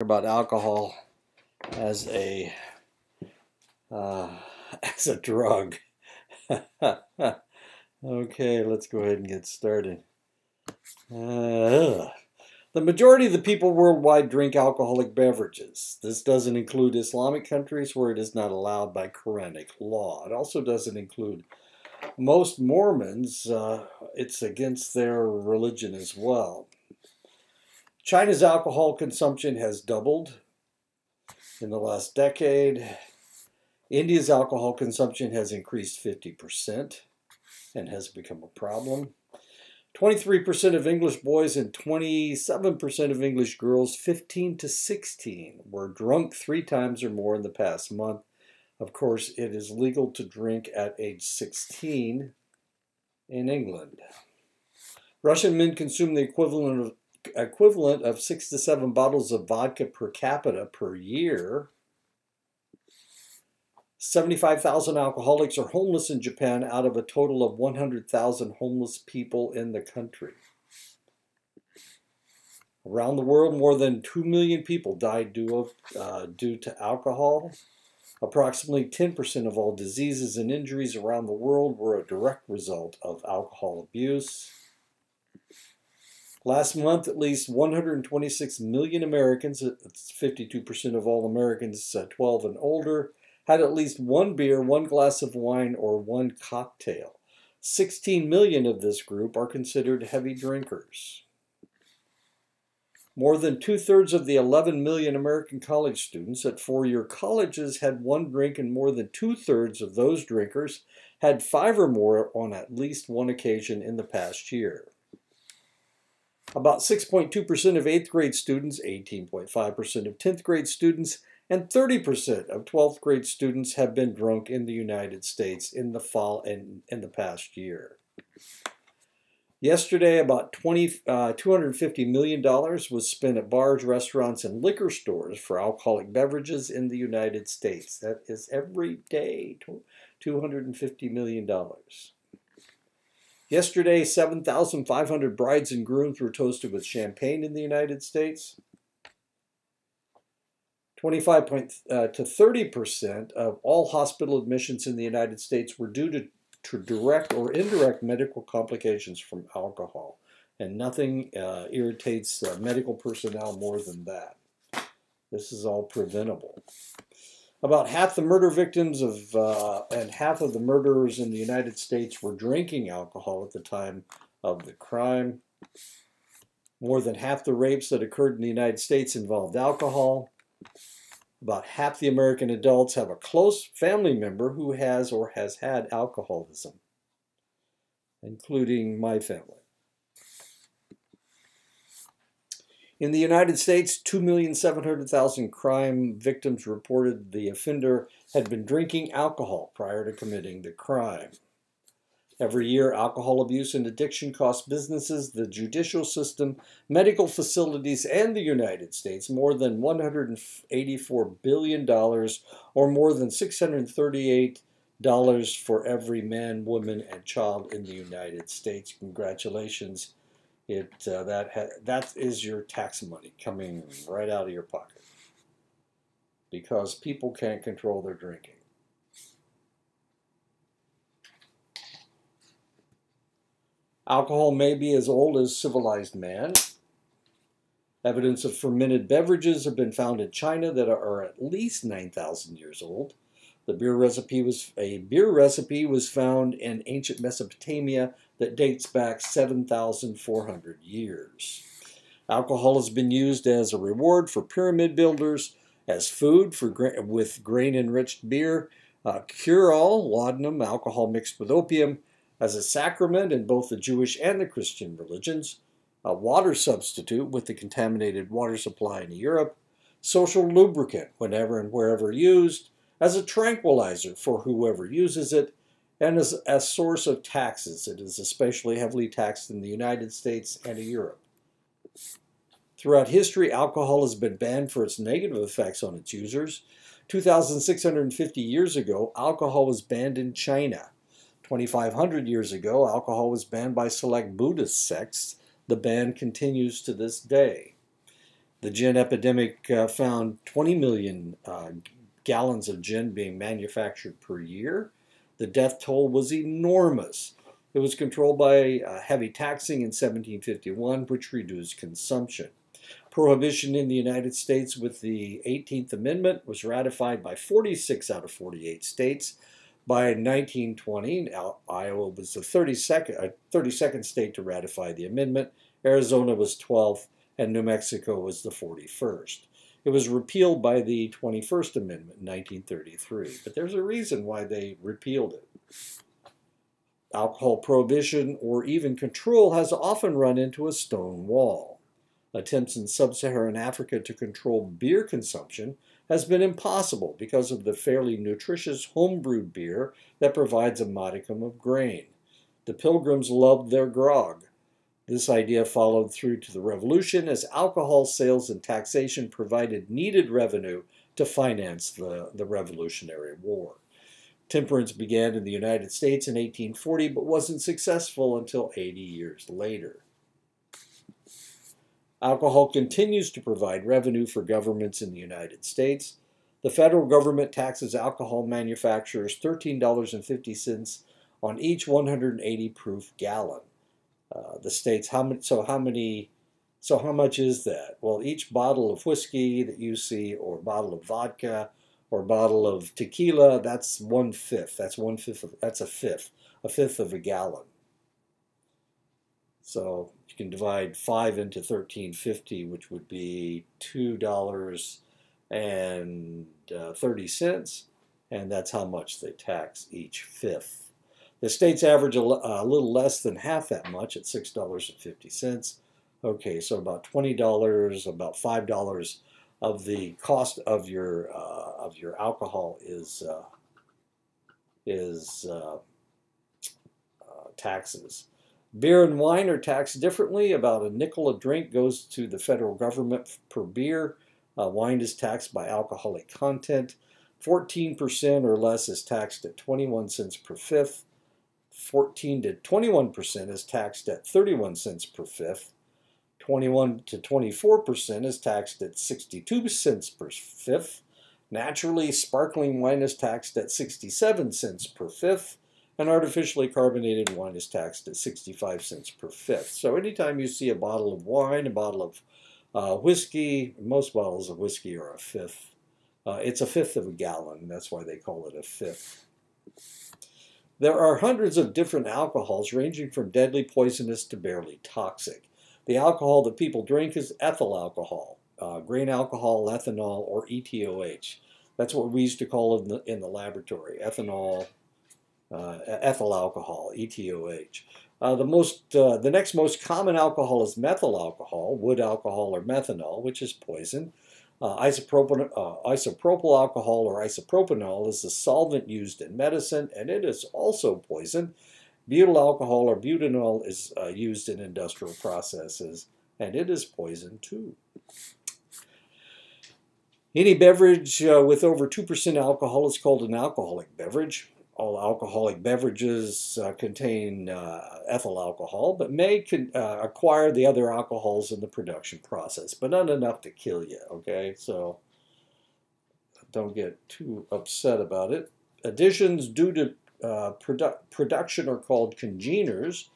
About alcohol as a uh, as a drug. Okay, let's go ahead and get started. The majority of the people worldwide drink alcoholic beverages. This doesn't include Islamic countries where it is not allowed by Quranic law. It also doesn't include most Mormons. It's against their religion as well. China's alcohol consumption has doubled in the last decade. India's alcohol consumption has increased 50% and has become a problem. 23% of English boys and 27% of English girls 15 to 16 were drunk 3 times or more in the past month. Of course, it is legal to drink at age 16 in England. Russian men consume the equivalent of 6 to 7 bottles of vodka per capita per year. 75,000 alcoholics are homeless in Japan out of a total of 100,000 homeless people in the country. Around the world, more than 2 million people died due to alcohol. Approximately 10% of all diseases and injuries around the world were a direct result of alcohol abuse. Last month, at least 126 million Americans, that's 52% of all Americans 12 and older, had at least one beer, one glass of wine, or one cocktail. 16 million of this group are considered heavy drinkers. More than 2/3 of the 11 million American college students at 4-year colleges had one drink, and more than 2/3 of those drinkers had 5 or more on at least one occasion in the past year. About 6.2% of 8th grade students, 18.5% of 10th grade students, and 30% of 12th grade students have been drunk in the United States in the fall and in the past year. Yesterday, about $250 million was spent at bars, restaurants, and liquor stores for alcoholic beverages in the United States. That is every day, $250 million. Yesterday, 7,500 brides and grooms were toasted with champagne in the United States. 25 to 30% of all hospital admissions in the United States were due to direct or indirect medical complications from alcohol. And nothing irritates medical personnel more than that. This is all preventable. About half the murder victims and half of the murderers in the United States were drinking alcohol at the time of the crime. More than half the rapes that occurred in the United States involved alcohol. About half the American adults have a close family member who has or has had alcoholism, including my family. In the United States, 2,700,000 crime victims reported the offender had been drinking alcohol prior to committing the crime. Every year, alcohol abuse and addiction cost businesses, the judicial system, medical facilities, and the United States more than $184 billion, or more than $638 for every man, woman, and child in the United States. Congratulations. That is your tax money coming right out of your pocket because people can't control their drinking. Alcohol may be as old as civilized man. Evidence of fermented beverages have been found in China that are at least 9,000 years old. A beer recipe was found in ancient Mesopotamia that dates back 7,400 years. Alcohol has been used as a reward for pyramid builders, as food with grain-enriched beer, cure-all, laudanum, alcohol mixed with opium, as a sacrament in both the Jewish and the Christian religions, a water substitute with the contaminated water supply in Europe, social lubricant whenever and wherever used, as a tranquilizer for whoever uses it, and as a source of taxes. It is especially heavily taxed in the United States and Europe. Throughout history, alcohol has been banned for its negative effects on its users. 2,650 years ago, alcohol was banned in China. 2,500 years ago, alcohol was banned by select Buddhist sects. The ban continues to this day. The gin epidemic found 20 million gallons of gin being manufactured per year. The death toll was enormous. It was controlled by heavy taxing in 1751, which reduced consumption. Prohibition in the United States with the 18th Amendment was ratified by 46 out of 48 states. By 1920, Iowa was the 32nd state to ratify the amendment. Arizona was 12th, and New Mexico was the 41st. It was repealed by the 21st Amendment in 1933, but there's a reason why they repealed it. Alcohol prohibition or even control has often run into a stone wall. Attempts in sub-Saharan Africa to control beer consumption has been impossible because of the fairly nutritious homebrewed beer that provides a modicum of grain. The Pilgrims loved their grog. This idea followed through to the Revolution as alcohol sales and taxation provided needed revenue to finance the Revolutionary War. Temperance began in the United States in 1840 but wasn't successful until 80 years later. Alcohol continues to provide revenue for governments in the United States. The federal government taxes alcohol manufacturers $13.50 on each 180 proof gallon. The states, how much is that? Well, each bottle of whiskey that you see, or bottle of vodka, or bottle of tequila, that's 1/5. That's a fifth of a gallon. So you can divide 5 into 13.50, which would be $2.30, and that's how much they tax each fifth. The states average a little less than half that much at $6.50. Okay, so about $20, about $5 of the cost of your alcohol is taxes. Beer and wine are taxed differently. About a nickel a drink goes to the federal government per beer. Wine is taxed by alcoholic content. 14% or less is taxed at 21 cents per fifth. 14 to 21% is taxed at 31 cents per fifth. 21 to 24% is taxed at 62 cents per fifth. Naturally, sparkling wine is taxed at 67 cents per fifth, and artificially carbonated wine is taxed at 65 cents per fifth. So anytime you see a bottle of wine, a bottle of whiskey, most bottles of whiskey are a fifth. It's a fifth of a gallon, and that's why they call it a fifth. There are hundreds of different alcohols ranging from deadly poisonous to barely toxic. The alcohol that people drink is ethyl alcohol, grain alcohol, ethanol, or ETOH. That's what we used to call it in the laboratory, ethanol, ethyl alcohol, ETOH. The next most common alcohol is methyl alcohol, wood alcohol, or methanol, which is poison. Isopropyl alcohol or isopropanol is the solvent used in medicine, and it is also poison. Butyl alcohol or butanol is used in industrial processes, and it is poison too. Any beverage with over 2% alcohol is called an alcoholic beverage. All alcoholic beverages contain ethyl alcohol, but may acquire the other alcohols in the production process, but not enough to kill you, okay? So don't get too upset about it. Additions due to production are called congeners,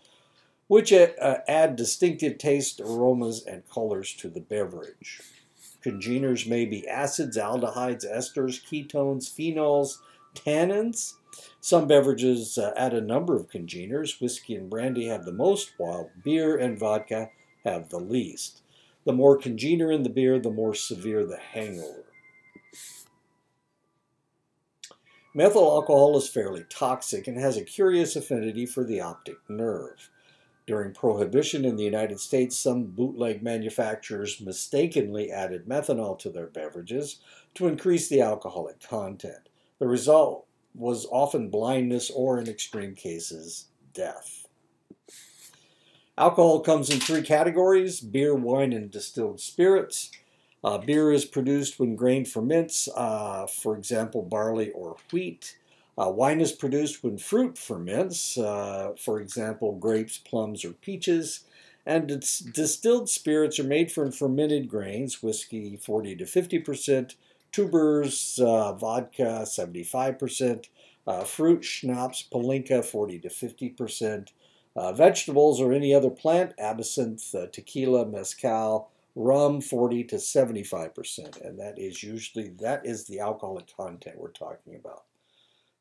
which add distinctive taste, aromas, and colors to the beverage. Congeners may be acids, aldehydes, esters, ketones, phenols, tannins. Some beverages add a number of congeners. Whiskey and brandy have the most, while beer and vodka have the least. The more congener in the beer, the more severe the hangover. Methyl alcohol is fairly toxic and has a curious affinity for the optic nerve. During Prohibition in the United States, some bootleg manufacturers mistakenly added methanol to their beverages to increase the alcoholic content. The result was often blindness or, in extreme cases, death. Alcohol comes in 3 categories: beer, wine, and distilled spirits. Beer is produced when grain ferments, for example, barley or wheat. Wine is produced when fruit ferments, for example, grapes, plums, or peaches. And distilled spirits are made from fermented grains, whiskey 40 to 50%, tubers, vodka 75%, fruit, schnapps, palinka 40 to 50%, vegetables or any other plant, absinthe, tequila, mezcal, rum 40 to 75%, and that is the alcoholic content we're talking about.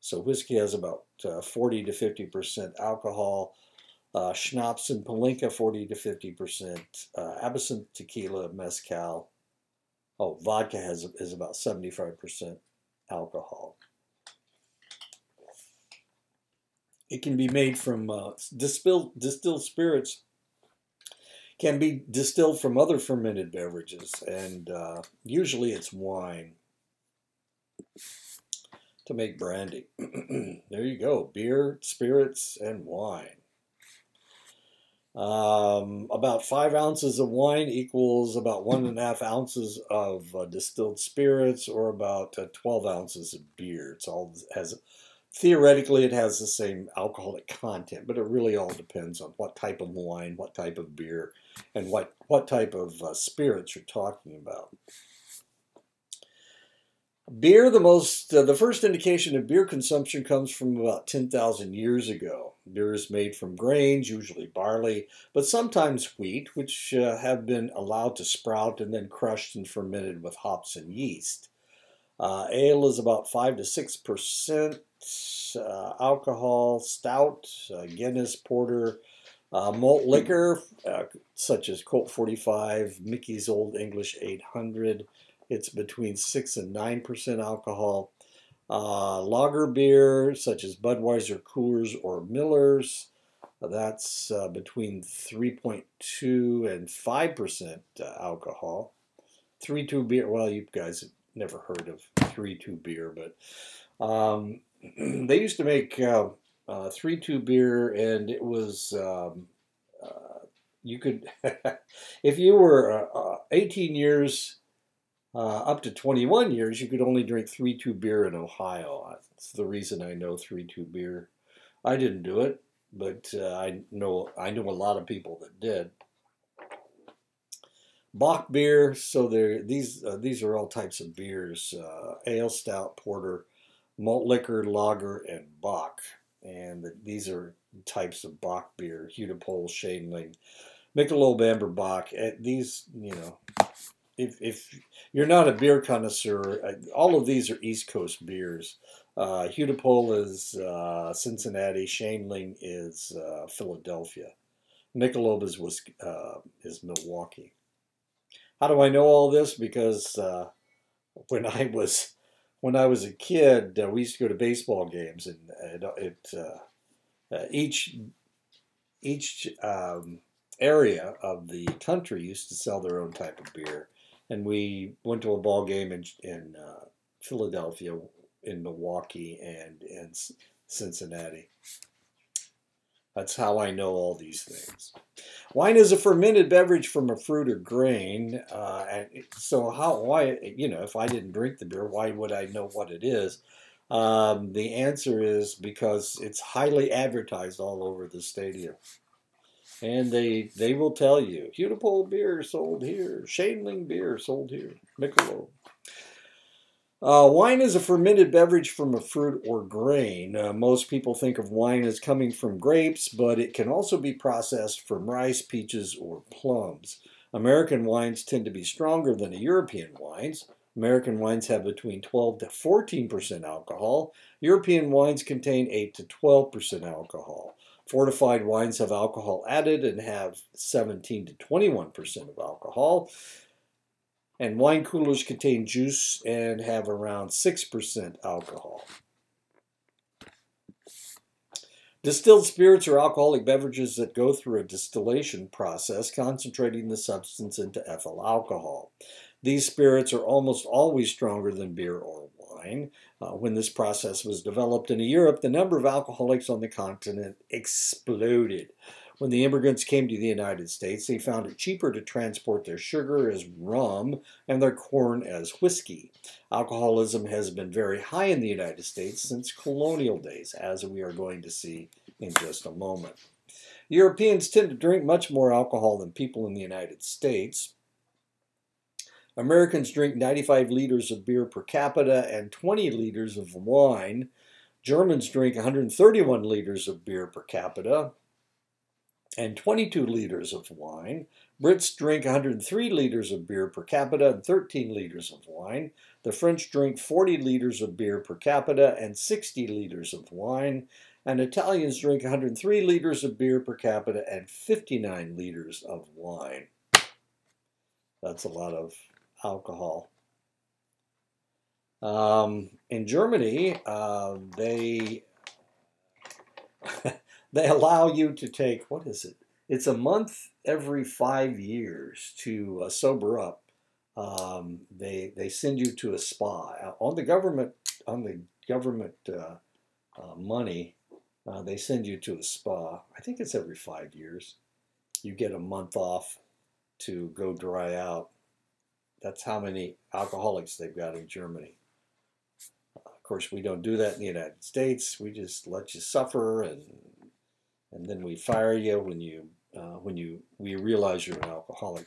So whiskey has about 40 to 50% alcohol, schnapps and palinka 40 to 50%, absinthe, tequila, mezcal. Oh, vodka is about 75% alcohol. It can be made from distilled spirits can be distilled from other fermented beverages, and usually it's wine to make brandy. There you go, beer, spirits, and wine. About 5 ounces of wine equals about 1.5 ounces of distilled spirits, or about 12 ounces of beer. It's all theoretically it has the same alcoholic content, but it really all depends on what type of wine, what type of beer, and what type of spirits you're talking about. Beer, the first indication of beer consumption comes from about 10,000 years ago. Beer is made from grains, usually barley, but sometimes wheat, which have been allowed to sprout and then crushed and fermented with hops and yeast. Ale is about 5 to 6% alcohol. Stout, Guinness, porter, malt liquor, such as Colt 45, Mickey's Old English 800. It's between 6 and 9% alcohol. Lager beer, such as Budweiser, Coors, or Miller's, that's between 3.2 and 5% alcohol. 3-2 beer, well, you guys have never heard of 3-2 beer, but they used to make 3-2 beer, and it was, you could, if you were 18 years up to 21 years, you could only drink 3-2 beer in Ohio. That's the reason I know 3-2 beer. I didn't do it, but I know a lot of people that did. Bock beer, so these are all types of beers: ale, stout, porter, malt liquor, lager, and bock. And these are types of bock beer: Hudepol, Schänling, Michelob, Amber, Bock. These, if you're not a beer connoisseur, all of these are East Coast beers. Hudepol is Cincinnati. Schänling is Philadelphia. Michelob is Milwaukee. How do I know all this? Because when I was a kid, we used to go to baseball games, and each area of the country used to sell their own type of beer. And we went to a ball game in Philadelphia, in Milwaukee, and in Cincinnati. That's how I know all these things. Wine is a fermented beverage from a fruit or grain. And so if I didn't drink the beer, why would I know what it is? The answer is because it's highly advertised all over the stadium. And they will tell you, Hudepol beer sold here, Schänling beer sold here, Michelob. Wine is a fermented beverage from a fruit or grain. Most people think of wine as coming from grapes, but it can also be processed from rice, peaches, or plums. American wines tend to be stronger than the European wines. American wines have between 12 to 14% alcohol. European wines contain 8 to 12% alcohol. Fortified wines have alcohol added and have 17 to 21% of alcohol. And wine coolers contain juice and have around 6% alcohol. Distilled spirits are alcoholic beverages that go through a distillation process, concentrating the substance into ethyl alcohol. These spirits are almost always stronger than beer or wine. When this process was developed in Europe, the number of alcoholics on the continent exploded. When the immigrants came to the United States, they found it cheaper to transport their sugar as rum and their corn as whiskey. Alcoholism has been very high in the United States since colonial days, as we are going to see in just a moment. Europeans tend to drink much more alcohol than people in the United States. Americans drink 95 liters of beer per capita and 20 liters of wine. Germans drink 131 liters of beer per capita and 22 liters of wine. Brits drink 103 liters of beer per capita and 13 liters of wine. The French drink 40 liters of beer per capita and 60 liters of wine. And Italians drink 103 liters of beer per capita and 59 liters of wine. That's a lot of alcohol. In Germany, they they allow you to take, what is it? It's a month every 5 years to sober up. They send you to a spa on the government money. They send you to a spa. I think it's every 5 years. You get a month off to go dry out. That's how many alcoholics they've got in Germany. Of course, we don't do that in the United States. We just let you suffer, and then we fire you when we realize you're an alcoholic.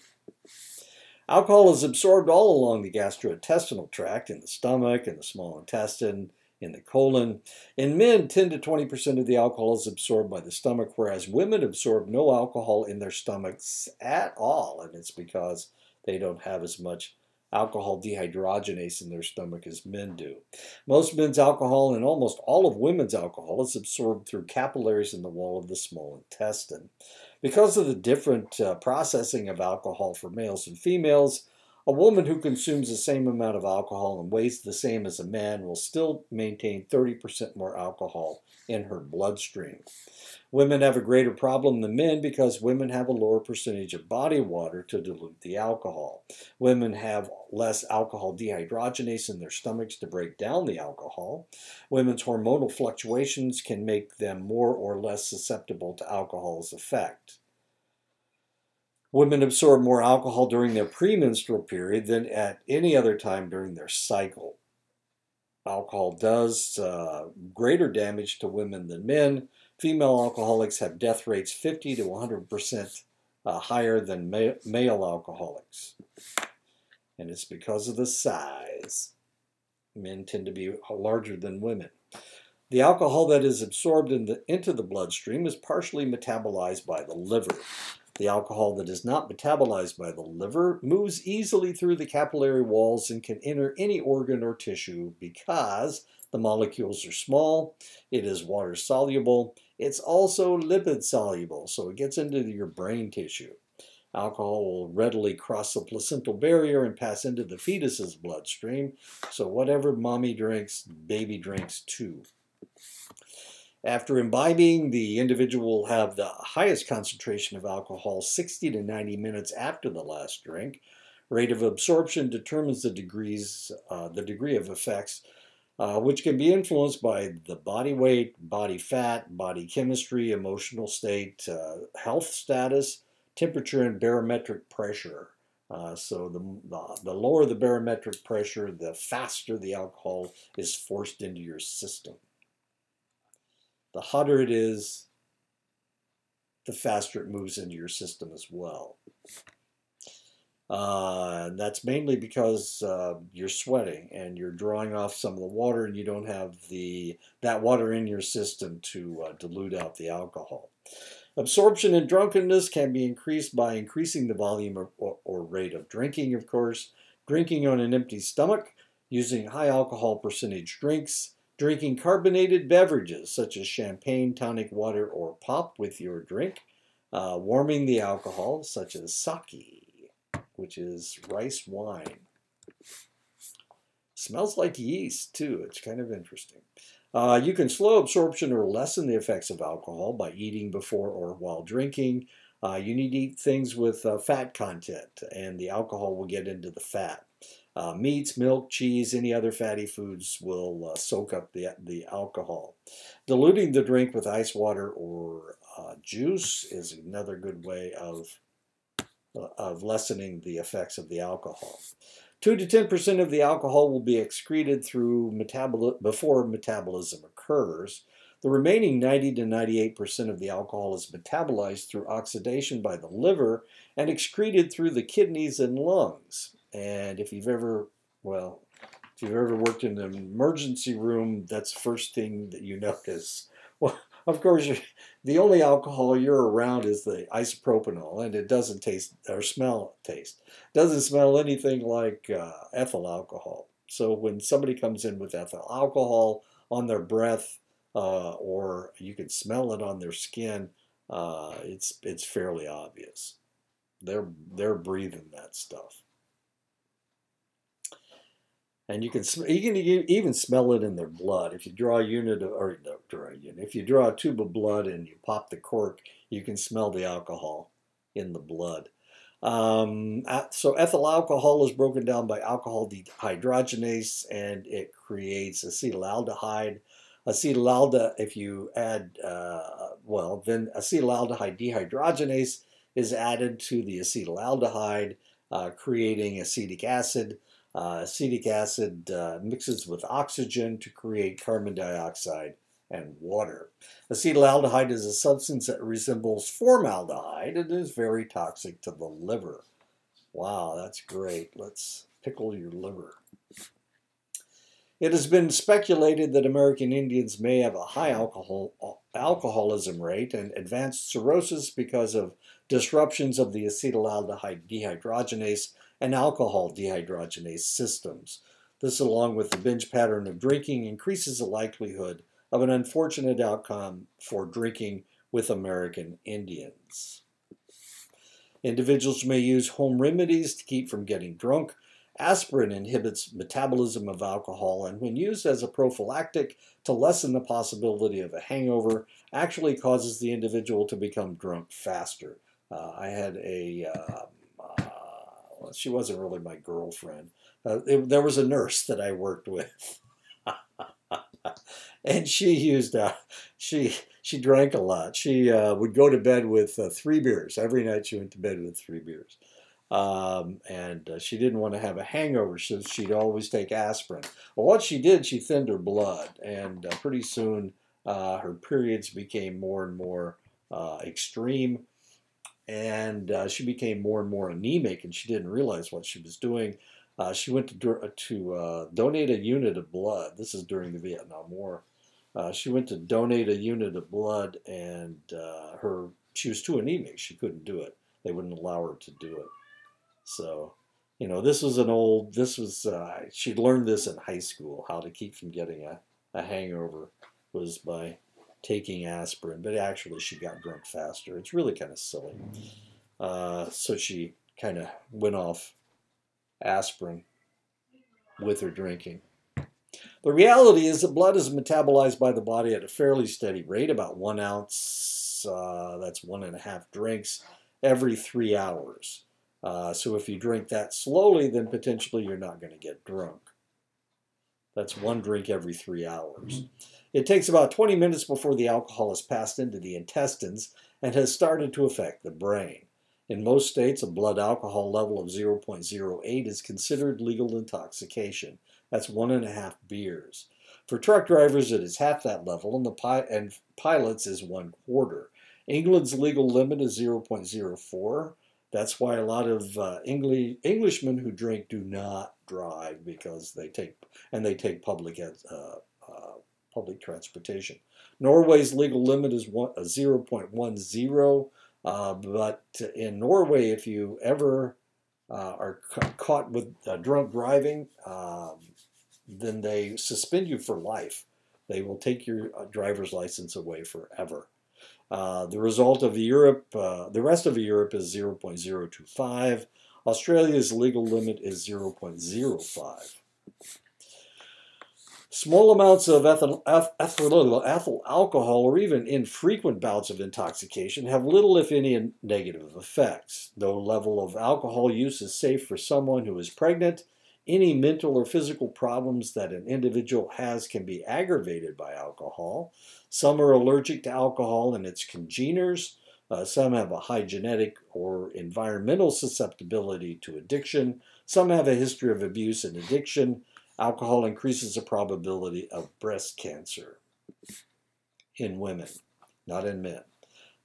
Alcohol is absorbed all along the gastrointestinal tract, in the stomach, in the small intestine, in the colon. In men, 10 to 20% of the alcohol is absorbed by the stomach, whereas women absorb no alcohol in their stomachs at all, and it's because they don't have as much alcohol dehydrogenase in their stomach as men do. Most men's alcohol and almost all of women's alcohol is absorbed through capillaries in the wall of the small intestine. Because of the different processing of alcohol for males and females, a woman who consumes the same amount of alcohol and weighs the same as a man will still maintain 30% more alcohol in her bloodstream. Women have a greater problem than men because women have a lower percentage of body water to dilute the alcohol. Women have less alcohol dehydrogenase in their stomachs to break down the alcohol. Women's hormonal fluctuations can make them more or less susceptible to alcohol's effect. Women absorb more alcohol during their premenstrual period than at any other time during their cycle. Alcohol does greater damage to women than men. Female alcoholics have death rates 50 to 100% higher than male alcoholics. And it's because of the size. Men tend to be larger than women. The alcohol that is absorbed into the bloodstream is partially metabolized by the liver. The alcohol that is not metabolized by the liver moves easily through the capillary walls and can enter any organ or tissue because the molecules are small, it is water soluble, it's also lipid soluble, so it gets into your brain tissue. Alcohol will readily cross the placental barrier and pass into the fetus's bloodstream, so whatever mommy drinks, baby drinks too. After imbibing, the individual will have the highest concentration of alcohol 60 to 90 minutes after the last drink. Rate of absorption determines the degree of effects, which can be influenced by the body weight, body fat, body chemistry, emotional state, health status, temperature, and barometric pressure. So the lower the barometric pressure, the faster the alcohol is forced into your system. The hotter it is, the faster it moves into your system as well. That's mainly because you're sweating and you're drawing off some of the water, and you don't have that water in your system to dilute out the alcohol. Absorption in drunkenness can be increased by increasing the volume or rate of drinking, of course. Drinking on an empty stomach, using high alcohol percentage drinks, drinking carbonated beverages such as champagne, tonic water, or pop with your drink, warming the alcohol such as sake, which is rice wine. Smells like yeast too. It's kind of interesting. You can slow absorption or lessen the effects of alcohol by eating before or while drinking. You need to eat things with fat content, and the alcohol will get into the fat. Meats, milk, cheese, any other fatty foods will soak up the alcohol. Diluting the drink with ice water or juice is another good way of lessening the effects of the alcohol. 2 to 10% of the alcohol will be excreted through before metabolism occurs. The remaining 90 to 98% of the alcohol is metabolized through oxidation by the liver and excreted through the kidneys and lungs. And if you've ever worked in an emergency room, that's the first thing that you notice. Well, of course, the only alcohol you're around is the isopropanol, and it doesn't taste or smell doesn't smell anything like ethyl alcohol. So when somebody comes in with ethyl alcohol on their breath, or you can smell it on their skin, it's fairly obvious. They're breathing that stuff. And you can even smell it in their blood. If you draw a unit of, or don't draw a unit, if you draw a tube of blood and you pop the cork, you can smell the alcohol in the blood. So ethyl alcohol is broken down by alcohol dehydrogenase, and it creates acetaldehyde. Acetaldehyde, if you add, then acetaldehyde dehydrogenase is added to the acetaldehyde, creating acetic acid. Acetic acid mixes with oxygen to create carbon dioxide and water. Acetaldehyde is a substance that resembles formaldehyde and is very toxic to the liver. Wow, that's great. Let's pickle your liver. It has been speculated that American Indians may have a high alcoholism rate and advanced cirrhosis because of disruptions of the acetaldehyde dehydrogenase and alcohol dehydrogenase systems. This, along with the binge pattern of drinking, increases the likelihood of an unfortunate outcome for drinking with American Indians. Individuals may use home remedies to keep from getting drunk. Aspirin inhibits metabolism of alcohol, and when used as a prophylactic to lessen the possibility of a hangover, actually causes the individual to become drunk faster. I had she wasn't really my girlfriend. There was a nurse that I worked with, and she drank a lot. She would go to bed with 3 beers every night. She went to bed with 3 beers. And she didn't want to have a hangover, so she'd always take aspirin. Well, what she did, she thinned her blood, and pretty soon her periods became more and more extreme, and she became more and more anemic, and she didn't realize what she was doing. She went to donate a unit of blood. This is during the Vietnam War. She went to donate a unit of blood, and she was too anemic. She couldn't do it. They wouldn't allow her to do it. So, she'd learned this in high school, how to keep from getting a hangover was by taking aspirin, but actually she got drunk faster. It's really kind of silly. So she kind of went off aspirin with her drinking. The reality is that blood is metabolized by the body at a fairly steady rate, about 1 ounce, that's 1.5 drinks every 3 hours. So if you drink that slowly, then potentially you're not going to get drunk. That's 1 drink every 3 hours. It takes about 20 minutes before the alcohol has passed into the intestines and has started to affect the brain. In most states, a blood alcohol level of 0.08 is considered legal intoxication. That's 1.5 beers. For truck drivers, it is half that level, and pilots is 1/4. England's legal limit is 0.04. That's why a lot of Englishmen who drink do not drive, because they take public transportation. Norway's legal limit is 0.10, but in Norway, if you ever are caught with drunk driving, then they suspend you for life. They will take your driver's license away forever. The rest of Europe is 0.025. Australia's legal limit is 0.05. Small amounts of ethyl alcohol, or even infrequent bouts of intoxication, have little, if any, negative effects. Though level of alcohol use is safe for someone who is pregnant, any mental or physical problems that an individual has can be aggravated by alcohol. Some are allergic to alcohol and its congeners. Some have a high genetic or environmental susceptibility to addiction. Some have a history of abuse and addiction. Alcohol increases the probability of breast cancer. in women, not in men.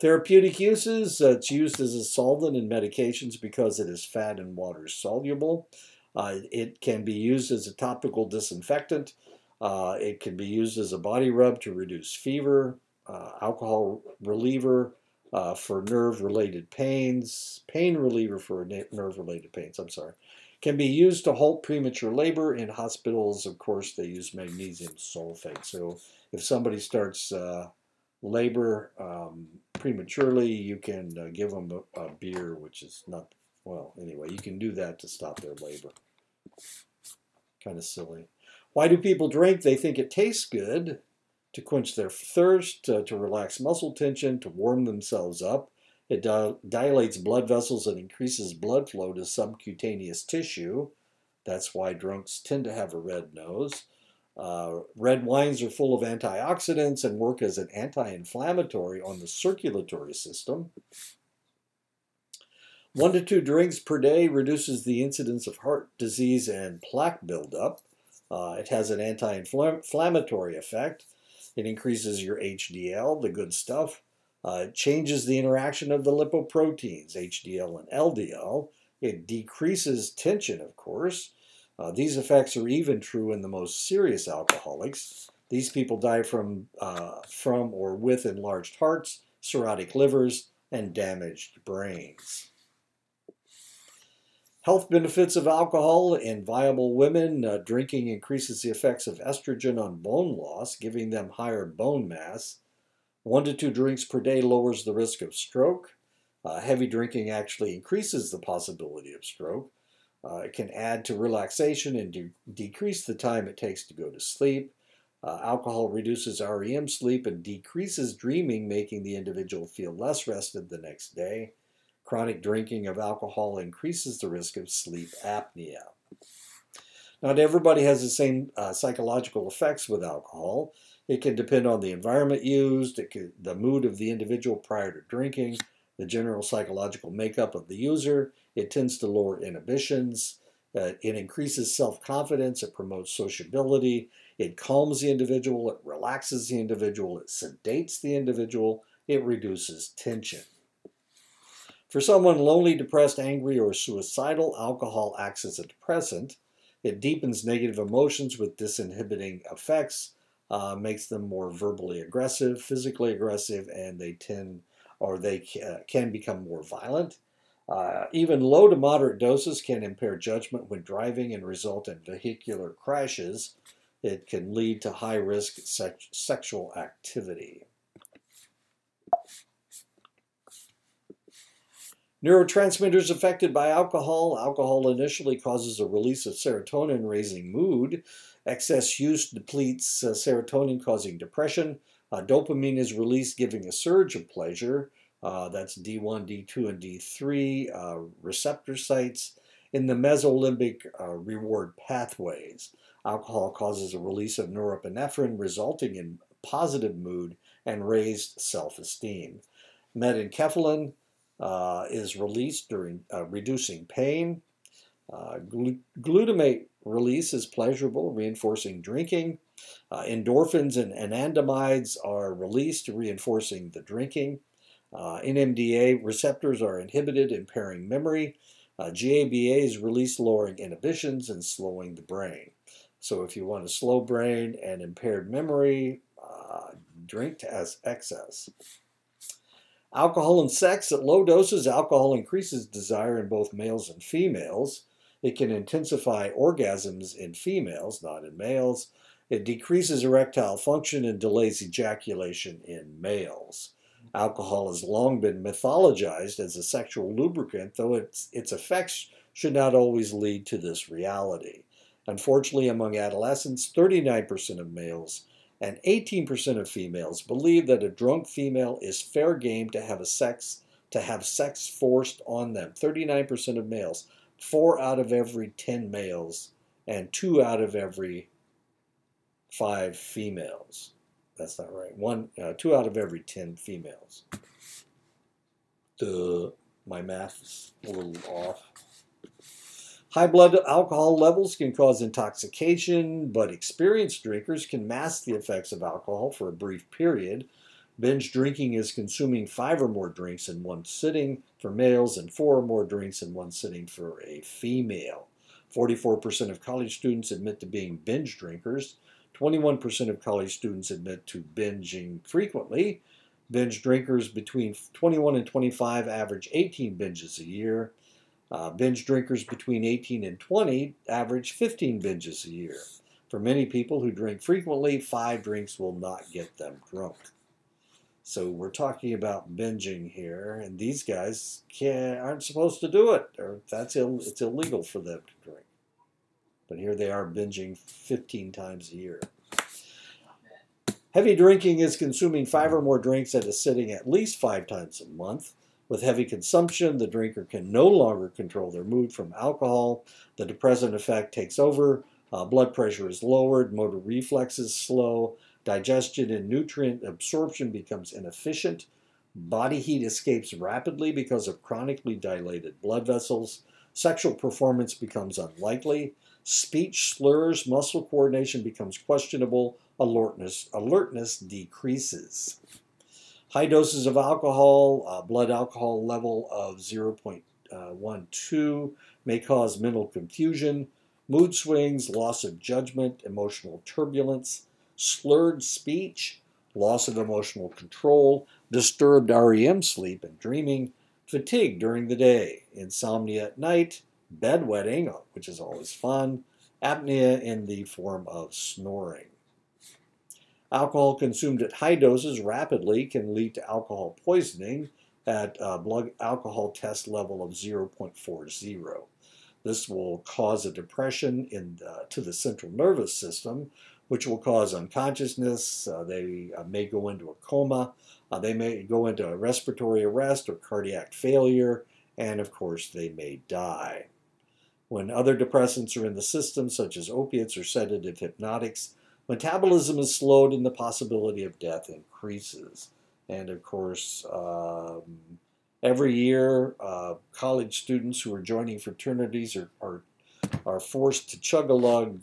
Therapeutic uses, it's used as a solvent in medications because it is fat and water soluble. It can be used as a topical disinfectant. It can be used as a body rub to reduce fever, alcohol reliever for nerve-related pains, pain reliever for nerve-related pains, I'm sorry. Can be used to halt premature labor. In hospitals, of course, they use magnesium sulfate. So if somebody starts labor prematurely, you can give them a beer, which is not, well, anyway, you can do that to stop their labor. Kind of silly. Why do people drink? They think it tastes good, to quench their thirst, to relax muscle tension, to warm themselves up. It dilates blood vessels and increases blood flow to subcutaneous tissue. That's why drunks tend to have a red nose. Red wines are full of antioxidants and work as an anti-inflammatory on the circulatory system. 1 to 2 drinks per day reduces the incidence of heart disease and plaque buildup. It has an anti-inflammatory effect. It increases your HDL, the good stuff. It changes the interaction of the lipoproteins, HDL and LDL. It decreases tension, of course. These effects are even true in the most serious alcoholics. These people die from or with enlarged hearts, cirrhotic livers, and damaged brains. Health benefits of alcohol in viable women. Drinking increases the effects of estrogen on bone loss, giving them higher bone mass. 1 to 2 drinks per day lowers the risk of stroke. Heavy drinking actually increases the possibility of stroke. It can add to relaxation and decrease the time it takes to go to sleep. Alcohol reduces REM sleep and decreases dreaming, making the individual feel less rested the next day. Chronic drinking of alcohol increases the risk of sleep apnea. Not everybody has the same psychological effects with alcohol. It can depend on the environment used, the mood of the individual prior to drinking, the general psychological makeup of the user. It tends to lower inhibitions. It increases self-confidence. It promotes sociability. It calms the individual. It relaxes the individual. It sedates the individual. It reduces tension. For someone lonely, depressed, angry, or suicidal, alcohol acts as a depressant. It deepens negative emotions with disinhibiting effects, makes them more verbally aggressive, physically aggressive, and they can become more violent. Even low to moderate doses can impair judgment when driving and result in vehicular crashes. It can lead to high-risk sexual activity. Neurotransmitters affected by alcohol. Alcohol initially causes a release of serotonin, raising mood. Excess use depletes serotonin, causing depression. Dopamine is released, giving a surge of pleasure. That's D1, D2, and D3 receptor sites in the mesolimbic reward pathways. Alcohol causes a release of norepinephrine, resulting in positive mood and raised self-esteem. Medenkephalin is released during reducing pain. Glutamate release is pleasurable, reinforcing drinking. Endorphins and anandamides are released, reinforcing the drinking. NMDA receptors are inhibited, impairing memory. GABA is released, lowering inhibitions and slowing the brain. So if you want a slow brain and impaired memory, drink to excess. Alcohol and sex. At low doses, alcohol increases desire in both males and females. It can intensify orgasms in females, not in males. It decreases erectile function and delays ejaculation in males. Alcohol has long been mythologized as a sexual lubricant, though its effects should not always lead to this reality. Unfortunately, among adolescents, 39% of males and 18% of females believe that a drunk female is fair game to have sex forced on them. 39% of males, 4 out of every 10 males, and 2 out of every 5 females. That's not right. 2 out of every 10 females. My math is a little off. High blood alcohol levels can cause intoxication, but experienced drinkers can mask the effects of alcohol for a brief period. Binge drinking is consuming 5 or more drinks in one sitting for males and 4 or more drinks in one sitting for a female. 44% of college students admit to being binge drinkers. 21% of college students admit to binging frequently. Binge drinkers between 21 and 25 average 18 binges a year. Binge drinkers between 18 and 20 average 15 binges a year. For many people who drink frequently, 5 drinks will not get them drunk. So we're talking about binging here, and these guys aren't supposed to do it, or it's illegal for them to drink. But here they are binging 15 times a year. Heavy drinking is consuming 5 or more drinks at a sitting at least 5 times a month. With heavy consumption, the drinker can no longer control their mood from alcohol. The depressant effect takes over. Blood pressure is lowered. Motor reflexes slow. Digestion and nutrient absorption becomes inefficient. Body heat escapes rapidly because of chronically dilated blood vessels. Sexual performance becomes unlikely. Speech slurs. Muscle coordination becomes questionable. Alertness decreases. High doses of alcohol, blood alcohol level of 0.12 may cause mental confusion, mood swings, loss of judgment, emotional turbulence, slurred speech, loss of emotional control, disturbed REM sleep and dreaming, fatigue during the day, insomnia at night, bedwetting, which is always fun, apnea in the form of snoring. Alcohol consumed at high doses rapidly can lead to alcohol poisoning at a blood alcohol test level of 0.40. This will cause a depression to the central nervous system, which will cause unconsciousness. They may go into a coma. They may go into a respiratory arrest or cardiac failure, and of course they may die. When other depressants are in the system, such as opiates or sedative hypnotics, metabolism is slowed and the possibility of death increases. And of course, every year, college students who are joining fraternities are forced to chug-a-lug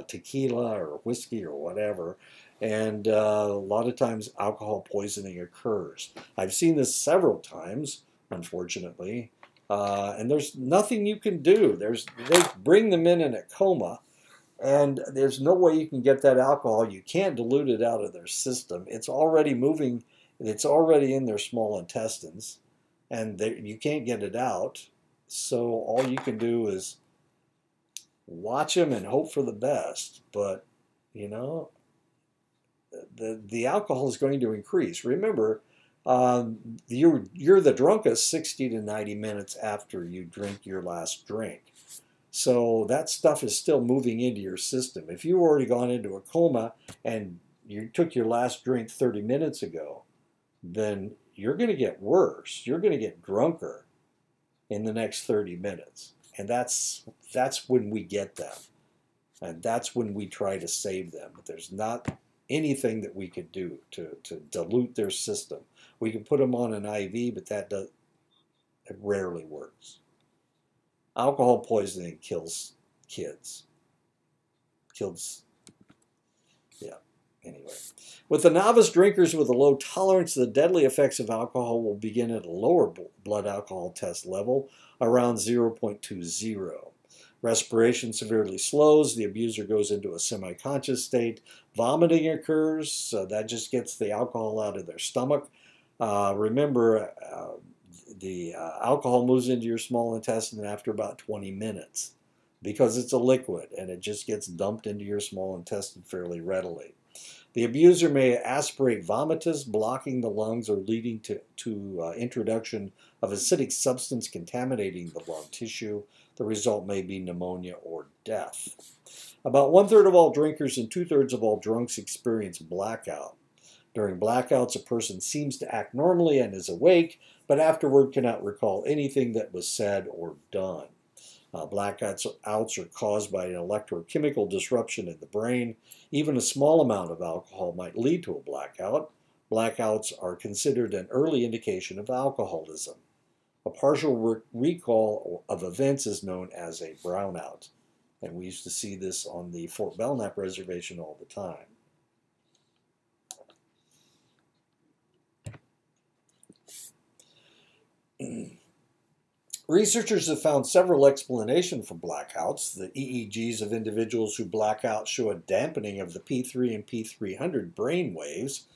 tequila or whiskey or whatever. And a lot of times alcohol poisoning occurs. I've seen this several times, unfortunately. And there's nothing you can do. They bring them in a coma. And there's no way you can get that alcohol. You can't dilute it out of their system. It's already moving. It's already in their small intestines. And you can't get it out. So all you can do is watch them and hope for the best. But, you know, the alcohol is going to increase. Remember, you're the drunkest 60 to 90 minutes after you drink your last drink. So that stuff is still moving into your system. If you've already gone into a coma and you took your last drink 30 minutes ago, then you're going to get worse. You're going to get drunker in the next 30 minutes. And that's when we get them. And that's when we try to save them. But there's not anything that we could do to dilute their system. We can put them on an IV, but it rarely works. Alcohol poisoning kills kids. Anyway. With the novice drinkers with a low tolerance, the deadly effects of alcohol will begin at a lower blood alcohol test level, around 0.20. Respiration severely slows. The abuser goes into a semi-conscious state. Vomiting occurs. So that just gets the alcohol out of their stomach. Remember, the alcohol moves into your small intestine after about 20 minutes because it's a liquid and it just gets dumped into your small intestine fairly readily. The abuser may aspirate vomitus, blocking the lungs or leading to introduction of acidic substance contaminating the lung tissue. The result may be pneumonia or death. About 1/3 of all drinkers and 2/3 of all drunks experience blackout. During blackouts, a person seems to act normally and is awake, but afterward cannot recall anything that was said or done. Blackouts are caused by an electrochemical disruption in the brain. Even a small amount of alcohol might lead to a blackout. Blackouts are considered an early indication of alcoholism. A partial recall of events is known as a brownout. And we used to see this on the Fort Belknap Reservation all the time. Researchers have found several explanations for blackouts. The EEGs of individuals who black out show a dampening of the P3 and P300 brain waves.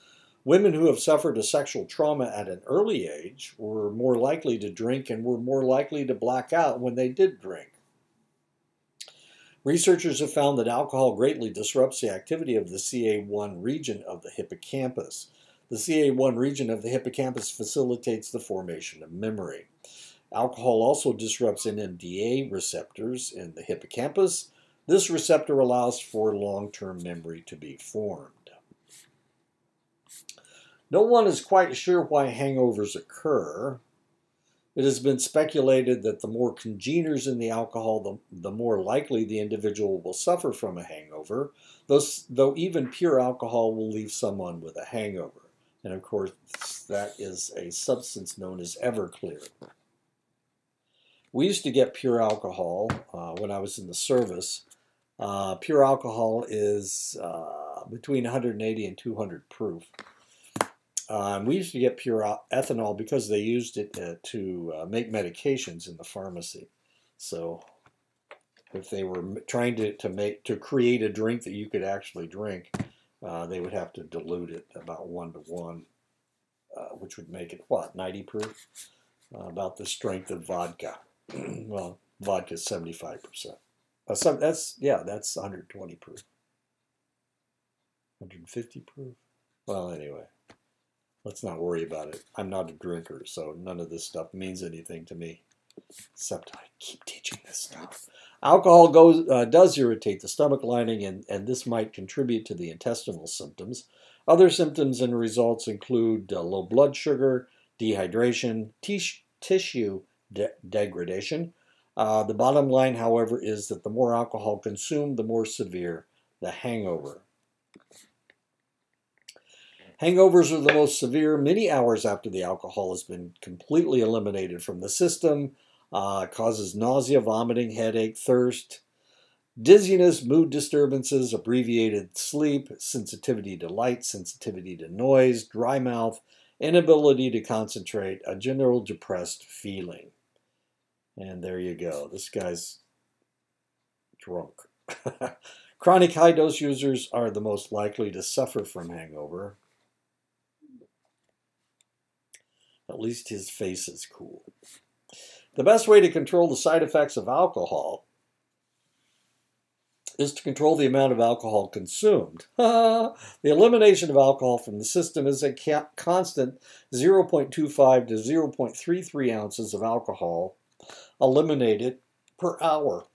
Women who have suffered a sexual trauma at an early age were more likely to drink and were more likely to black out when they did drink. Researchers have found that alcohol greatly disrupts the activity of the CA1 region of the hippocampus. The CA1 region of the hippocampus facilitates the formation of memory. Alcohol also disrupts NMDA receptors in the hippocampus. This receptor allows for long-term memory to be formed. No one is quite sure why hangovers occur. It has been speculated that the more congeners in the alcohol, the more likely the individual will suffer from a hangover, though even pure alcohol will leave someone with a hangover. And of course, that is a substance known as Everclear. We used to get pure alcohol when I was in the service. Pure alcohol is between 180 and 200 proof. We used to get pure ethanol because they used it to make medications in the pharmacy. So if they were trying to create a drink that you could actually drink, they would have to dilute it about 1-to-1, which would make it, what, 90 proof? About the strength of vodka. Well, vodka is 75%. That's 120 proof. 150 proof? Well, anyway, let's not worry about it. I'm not a drinker, so none of this stuff means anything to me, except I keep teaching this stuff. Alcohol does irritate the stomach lining, and this might contribute to the intestinal symptoms. Other symptoms and results include low blood sugar, dehydration, tissue degradation. The bottom line, however, is that the more alcohol consumed, the more severe the hangover. Hangovers are the most severe many hours after the alcohol has been completely eliminated from the system. Causes nausea, vomiting, headache, thirst, dizziness, mood disturbances, abbreviated sleep, sensitivity to light, sensitivity to noise, dry mouth, inability to concentrate, a general depressed feeling. And there you go. This guy's drunk. Chronic high-dose users are the most likely to suffer from hangover. At least his face is cool. The best way to control the side effects of alcohol is to control the amount of alcohol consumed. The elimination of alcohol from the system is a constant 0.25 to 0.33 ounces of alcohol eliminated per hour.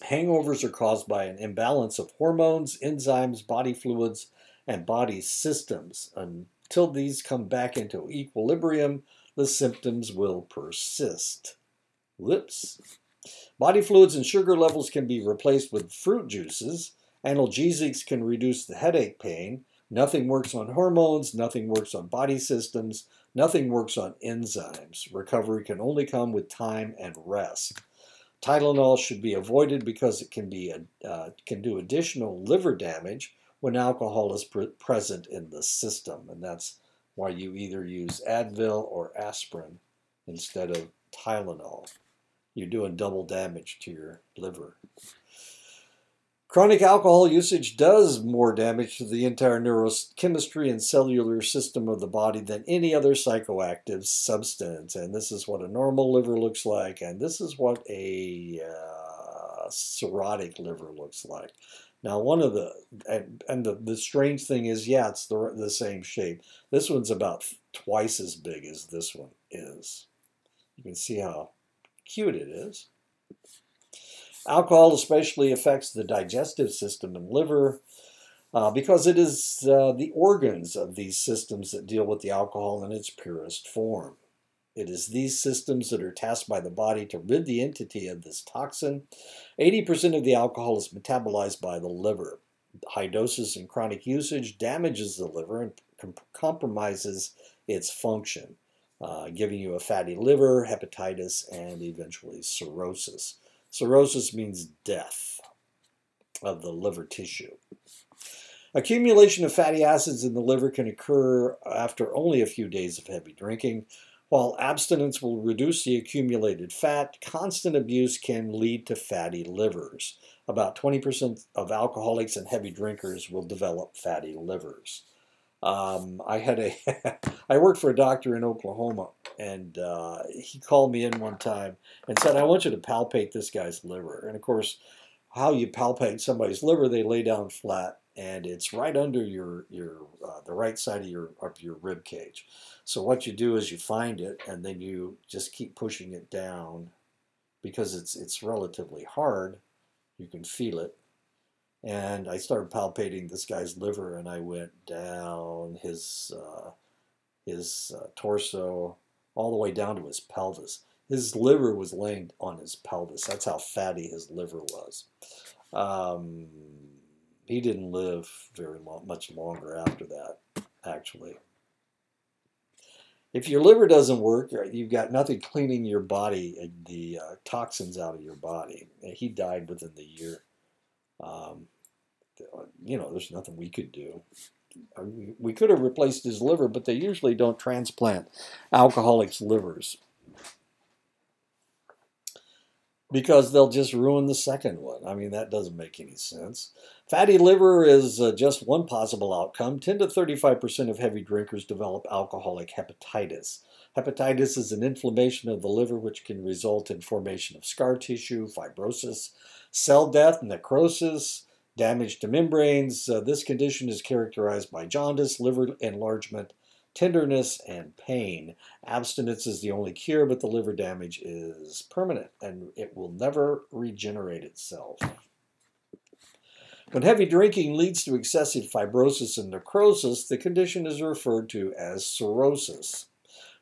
Hangovers are caused by an imbalance of hormones, enzymes, body fluids, and body systems. Until these come back into equilibrium, the symptoms will persist. Whoops. Body fluids and sugar levels can be replaced with fruit juices. Analgesics can reduce the headache pain. Nothing works on hormones. Nothing works on body systems. Nothing works on enzymes. Recovery can only come with time and rest. Tylenol should be avoided because it can do additional liver damage when alcohol is present in the system, and that's why you either use Advil or aspirin instead of Tylenol. You're doing double damage to your liver. Chronic alcohol usage does more damage to the entire neurochemistry and cellular system of the body than any other psychoactive substance. And this is what a normal liver looks like, and this is what a cirrhotic liver looks like. Now, the strange thing is, yeah, it's the same shape. This one's about twice as big as this one is. You can see how cute it is. Alcohol especially affects the digestive system and liver because it is the organs of these systems that deal with the alcohol in its purest form. It is these systems that are tasked by the body to rid the entity of this toxin. 80% of the alcohol is metabolized by the liver. High doses and chronic usage damages the liver and compromises its function. giving you a fatty liver, hepatitis, and eventually cirrhosis. Cirrhosis means death of the liver tissue. Accumulation of fatty acids in the liver can occur after only a few days of heavy drinking. While abstinence will reduce the accumulated fat, constant abuse can lead to fatty livers. About 20% of alcoholics and heavy drinkers will develop fatty livers. I worked for a doctor in Oklahoma, and he called me in one time and said, "I want you to palpate this guy's liver." And of course, how you palpate somebody's liver, they lay down flat, and it's right under the right side of your rib cage. So what you do is you find it, and then you just keep pushing it down because it's relatively hard. You can feel it. And I started palpating this guy's liver, and I went down his torso all the way down to his pelvis. His liver was laying on his pelvis. That's how fatty his liver was. He didn't live much longer after that, actually. If your liver doesn't work, you've got nothing cleaning your body, the toxins out of your body. He died within the year. There's nothing we could do. We could have replaced his liver, but they usually don't transplant alcoholics' livers because they'll just ruin the second one. I mean, that doesn't make any sense. Fatty liver is just one possible outcome. 10 to 35% of heavy drinkers develop alcoholic hepatitis. Hepatitis is an inflammation of the liver which can result in formation of scar tissue, fibrosis, cell death, necrosis, damage to membranes. This condition is characterized by jaundice, liver enlargement, tenderness, and pain. Abstinence is the only cure, but the liver damage is permanent and it will never regenerate itself. When heavy drinking leads to excessive fibrosis and necrosis, the condition is referred to as cirrhosis.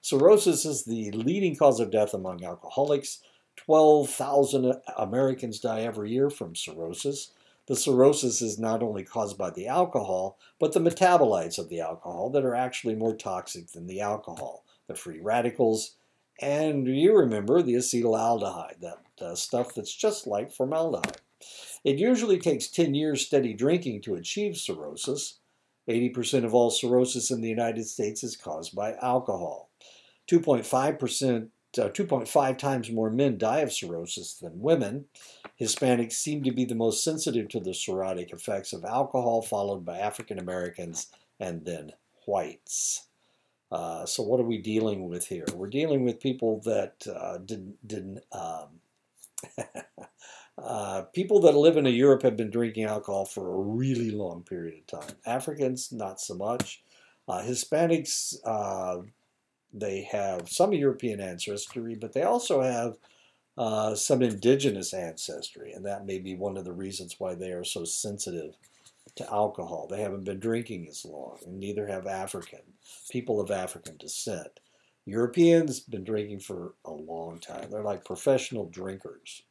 Cirrhosis is the leading cause of death among alcoholics. 12,000 Americans die every year from cirrhosis. The cirrhosis is not only caused by the alcohol, but the metabolites of the alcohol that are actually more toxic than the alcohol, the free radicals, and you remember the acetaldehyde, that stuff that's just like formaldehyde. It usually takes 10 years steady drinking to achieve cirrhosis. 80% of all cirrhosis in the United States is caused by alcohol. 2.5 times more men die of cirrhosis than women. Hispanics seem to be the most sensitive to the cirrhotic effects of alcohol, followed by African Americans and then whites. So what are we dealing with here? We're dealing with people that people that live in Europe have been drinking alcohol for a really long period of time. Africans, not so much. Hispanics, they have some European ancestry, but they also have some indigenous ancestry, and that may be one of the reasons why they are so sensitive to alcohol. They haven't been drinking as long, and neither have people of African descent. Europeans have been drinking for a long time. They're like professional drinkers.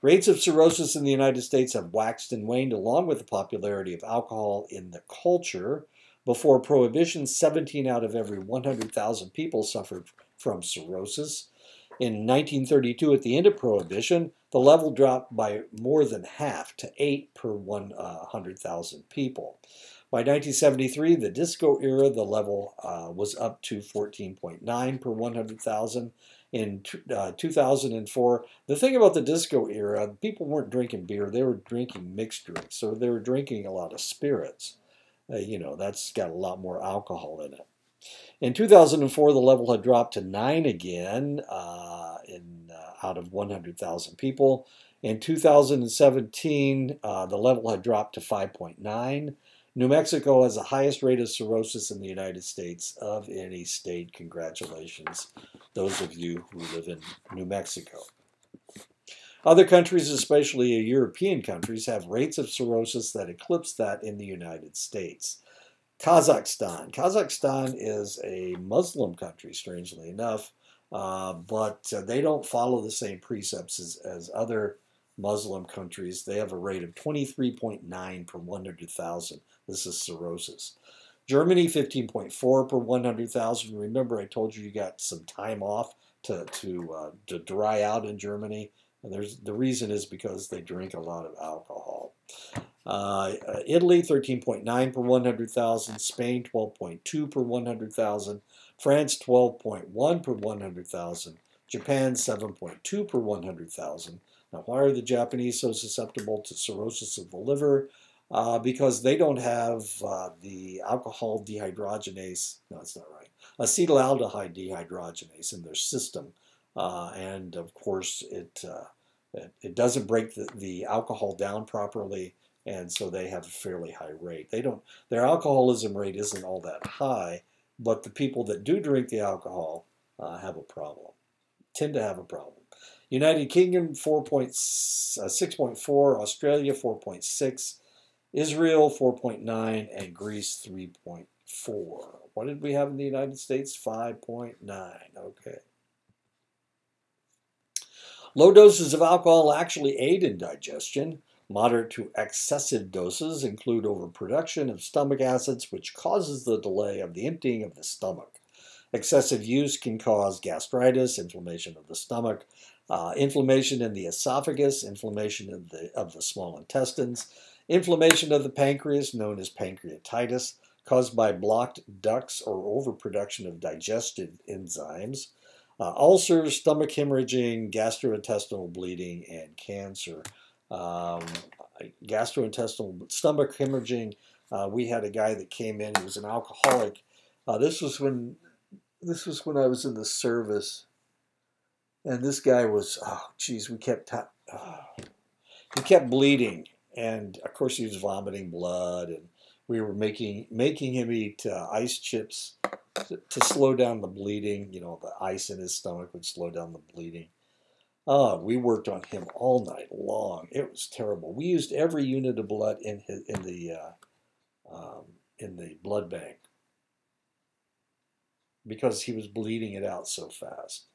Rates of cirrhosis in the United States have waxed and waned along with the popularity of alcohol in the culture. Before Prohibition, 17 out of every 100,000 people suffered from cirrhosis. In 1932, at the end of Prohibition, the level dropped by more than half to 8 per 100,000 people. By 1973, the disco era, the level was up to 14.9 per 100,000. In 2004, the thing about the disco era, people weren't drinking beer, they were drinking mixed drinks. So they were drinking a lot of spirits. That's got a lot more alcohol in it. In 2004, the level had dropped to 9 again out of 100,000 people. In 2017, the level had dropped to 5.9. New Mexico has the highest rate of cirrhosis in the United States of any state. Congratulations, those of you who live in New Mexico. Other countries, especially European countries, have rates of cirrhosis that eclipse that in the United States. Kazakhstan. Kazakhstan is a Muslim country, strangely enough, but they don't follow the same precepts as other Muslim countries. They have a rate of 23.9 per 100,000. This is cirrhosis. Germany, 15.4 per 100,000. Remember, I told you got some time off to dry out in Germany. And the reason is because they drink a lot of alcohol. Italy, 13.9 per 100,000. Spain, 12.2 per 100,000. France, 12.1 per 100,000. Japan, 7.2 per 100,000. Now, why are the Japanese so susceptible to cirrhosis of the liver? Because they don't have the alcohol dehydrogenase, no, that's not right, acetaldehyde dehydrogenase in their system. And of course, it doesn't break the alcohol down properly, and so they have a fairly high rate. Their alcoholism rate isn't all that high, but the people that do drink the alcohol have a problem, tend to have a problem. United Kingdom, 6.4, Australia, 4.6, Israel, 4.9, and Greece, 3.4. What did we have in the United States? 5.9. Okay. Low doses of alcohol actually aid in digestion. Moderate to excessive doses include overproduction of stomach acids, which causes the delay of the emptying of the stomach. Excessive use can cause gastritis, inflammation of the stomach, inflammation in the esophagus, inflammation of the small intestines, inflammation of the pancreas, known as pancreatitis, caused by blocked ducts or overproduction of digestive enzymes, ulcers, stomach hemorrhaging, gastrointestinal bleeding, and cancer. Gastrointestinal stomach hemorrhaging. We had a guy that came in. He was an alcoholic. This was when I was in the service, and this guy was, he kept bleeding, and of course he was vomiting blood, and we were making him eat ice chips to slow down the bleeding. You know, the ice in his stomach would slow down the bleeding. We worked on him all night long. It was terrible. We used every unit of blood in the blood bank because he was bleeding it out so fast.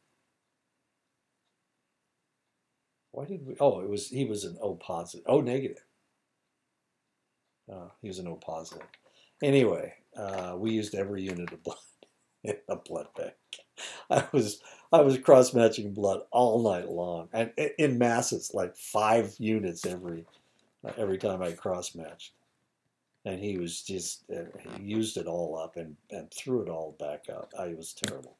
Why did we? Oh, he was an O positive. O negative. He was an O positive. Anyway, we used every unit of blood in a blood bank. I was cross-matching blood all night long, and in masses, like 5 units every time I cross-matched. And he was just he used it all up and threw it all back out. It was terrible.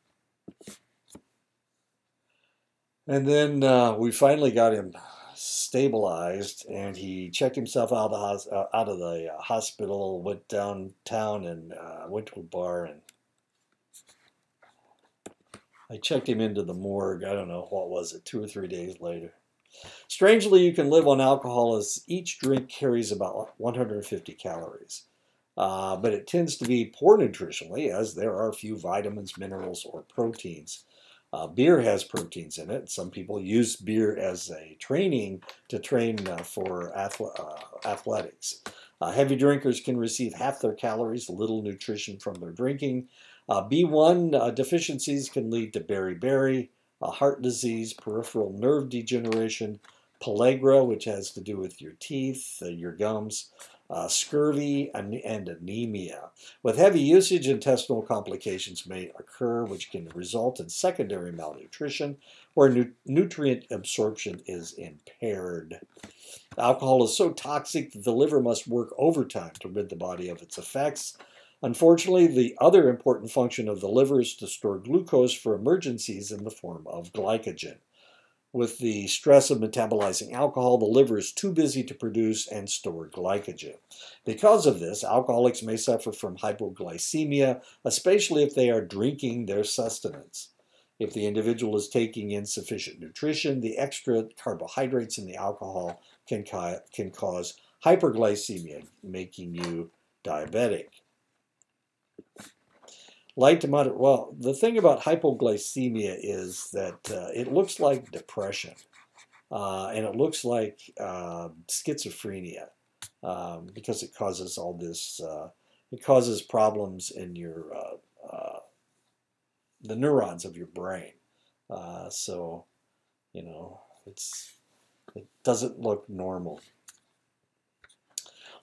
And then we finally got him stabilized, and he checked himself out of the hospital, went downtown, and went to a bar, and I checked him into the morgue. I don't know, what was it, 2 or 3 days later. Strangely, you can live on alcohol as each drink carries about 150 calories. But it tends to be poor nutritionally, as there are few vitamins, minerals, or proteins. Beer has proteins in it. Some people use beer as a training to train for athletics. Heavy drinkers can receive half their calories, little nutrition from their drinking. B1 deficiencies can lead to beriberi, heart disease, peripheral nerve degeneration, pellagra, which has to do with your teeth, your gums, scurvy, and anemia. With heavy usage, intestinal complications may occur, which can result in secondary malnutrition, where nutrient absorption is impaired. Alcohol is so toxic that the liver must work overtime to rid the body of its effects. Unfortunately, the other important function of the liver is to store glucose for emergencies in the form of glycogen. With the stress of metabolizing alcohol, the liver is too busy to produce and store glycogen. Because of this, alcoholics may suffer from hypoglycemia, especially if they are drinking their sustenance. If the individual is taking insufficient nutrition, the extra carbohydrates in the alcohol can cause hyperglycemia, making you diabetic. Light to moderate. Well, the thing about hypoglycemia is that it looks like depression, and it looks like schizophrenia because it causes all this. It causes problems in your the neurons of your brain. So, you know, it doesn't look normal.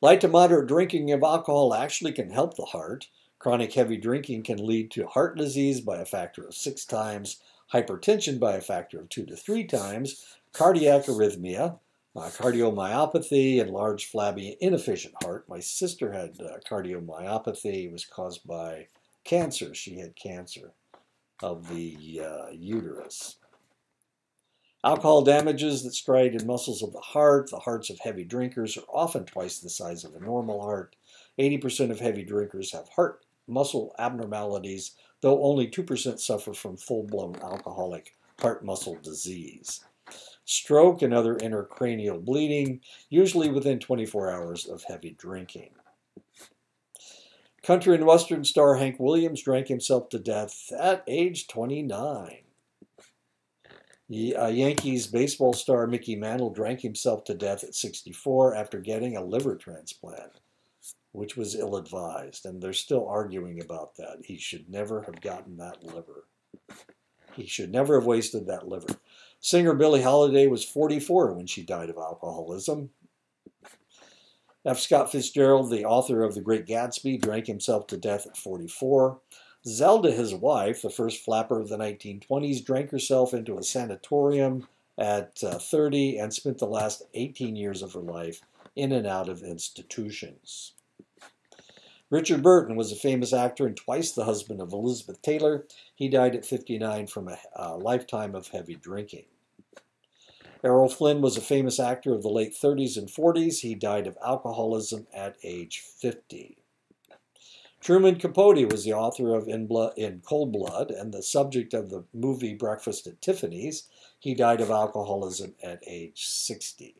Light to moderate drinking of alcohol actually can help the heart. Chronic heavy drinking can lead to heart disease by a factor of 6 times, hypertension by a factor of 2 to 3 times, cardiac arrhythmia, cardiomyopathy, and large, flabby, inefficient heart. My sister had cardiomyopathy. It was caused by cancer. She had cancer of the uterus. Alcohol damages the striated muscles of the heart. The hearts of heavy drinkers are often twice the size of a normal heart. 80% of heavy drinkers have heart muscle abnormalities, though only 2% suffer from full-blown alcoholic heart muscle disease. Stroke and other intracranial bleeding, usually within 24 hours of heavy drinking. Country and Western star Hank Williams drank himself to death at age 29. Yankees baseball star Mickey Mantle drank himself to death at 64 after getting a liver transplant, which was ill-advised, and they're still arguing about that. He should never have gotten that liver. He should never have wasted that liver. Singer Billie Holiday was 44 when she died of alcoholism. F. Scott Fitzgerald, the author of The Great Gatsby, drank himself to death at 44. Zelda, his wife, the first flapper of the 1920s, drank herself into a sanatorium at 30 and spent the last 18 years of her life in and out of institutions. Richard Burton was a famous actor and twice the husband of Elizabeth Taylor. He died at 59 from a lifetime of heavy drinking. Errol Flynn was a famous actor of the late 30s and 40s. He died of alcoholism at age 50. Truman Capote was the author of In Cold Blood and the subject of the movie Breakfast at Tiffany's. He died of alcoholism at age 60.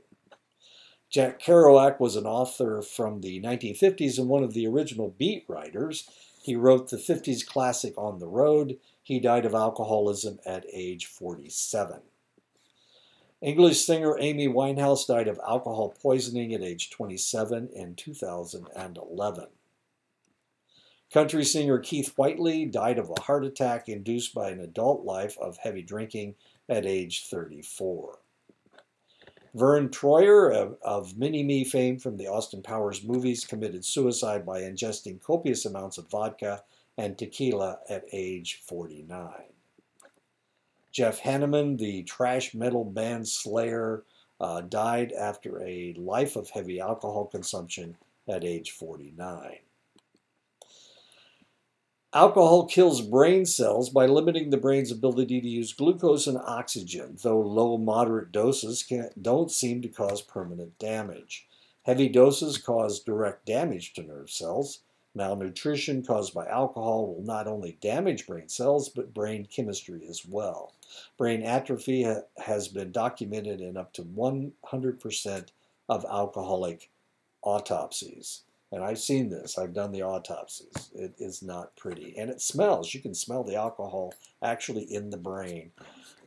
Jack Kerouac was an author from the 1950s and one of the original beat writers. He wrote the 50s classic On the Road. He died of alcoholism at age 47. English singer Amy Winehouse died of alcohol poisoning at age 27 in 2011. Country singer Keith Whiteley died of a heart attack induced by an adult life of heavy drinking at age 34. Vern Troyer of Mini-Me fame from the Austin Powers movies committed suicide by ingesting copious amounts of vodka and tequila at age 49. Jeff Hanneman, the thrash metal band Slayer, died after a life of heavy alcohol consumption at age 49. Alcohol kills brain cells by limiting the brain's ability to use glucose and oxygen, though low moderate doses don't seem to cause permanent damage. Heavy doses cause direct damage to nerve cells. Malnutrition caused by alcohol will not only damage brain cells, but brain chemistry as well. Brain atrophy has been documented in up to 100% of alcoholic autopsies. And I've seen this. I've done the autopsies. It is not pretty. And it smells. You can smell the alcohol actually in the brain.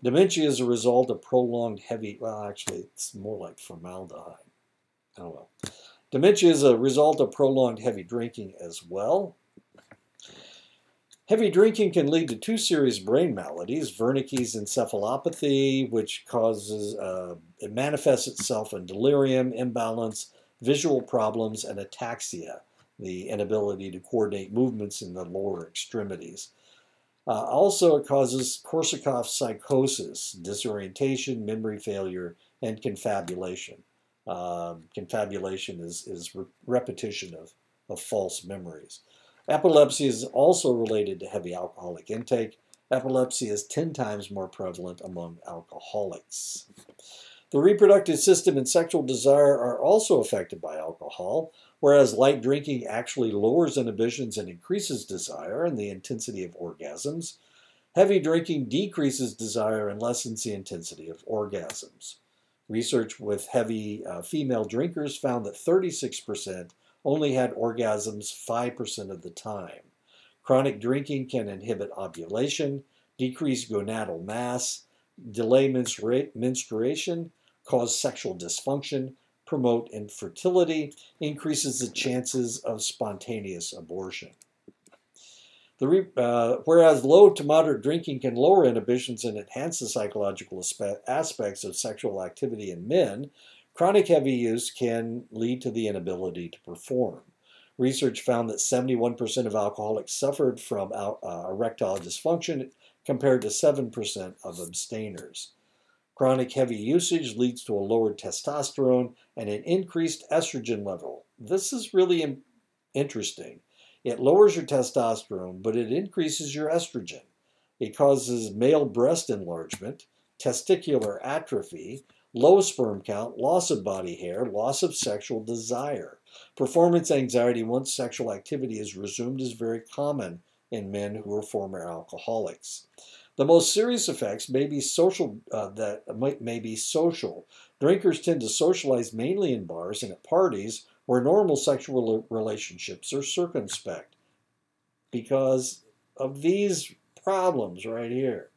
Dementia is a result of prolonged heavy, well, actually, it's more like formaldehyde. Oh, well. Dementia is a result of prolonged heavy drinking as well. Heavy drinking can lead to two serious brain maladies, Wernicke's encephalopathy, which causes, it manifests itself in delirium, imbalance, visual problems, and ataxia, the inability to coordinate movements in the lower extremities. Also, it causes Korsakoff psychosis, disorientation, memory failure, and confabulation. Confabulation is repetition of false memories. Epilepsy is also related to heavy alcoholic intake. Epilepsy is 10 times more prevalent among alcoholics. The reproductive system and sexual desire are also affected by alcohol, whereas light drinking actually lowers inhibitions and increases desire and the intensity of orgasms. Heavy drinking decreases desire and lessens the intensity of orgasms. Research with heavy female drinkers found that 36% only had orgasms 5% of the time. Chronic drinking can inhibit ovulation, decrease gonadal mass, delay menstruation, cause sexual dysfunction, promote infertility, increases the chances of spontaneous abortion. Whereas low to moderate drinking can lower inhibitions and enhance the psychological aspects of sexual activity in men, chronic heavy use can lead to the inability to perform. Research found that 71% of alcoholics suffered from erectile dysfunction compared to 7% of abstainers. Chronic heavy usage leads to a lowered testosterone and an increased estrogen level. This is really interesting. It lowers your testosterone, but it increases your estrogen. It causes male breast enlargement, testicular atrophy, low sperm count, loss of body hair, loss of sexual desire. Performance anxiety once sexual activity is resumed is very common in men who are former alcoholics. The most serious effects may be social. Drinkers tend to socialize mainly in bars and at parties where normal sexual relationships are circumspect because of these problems right here.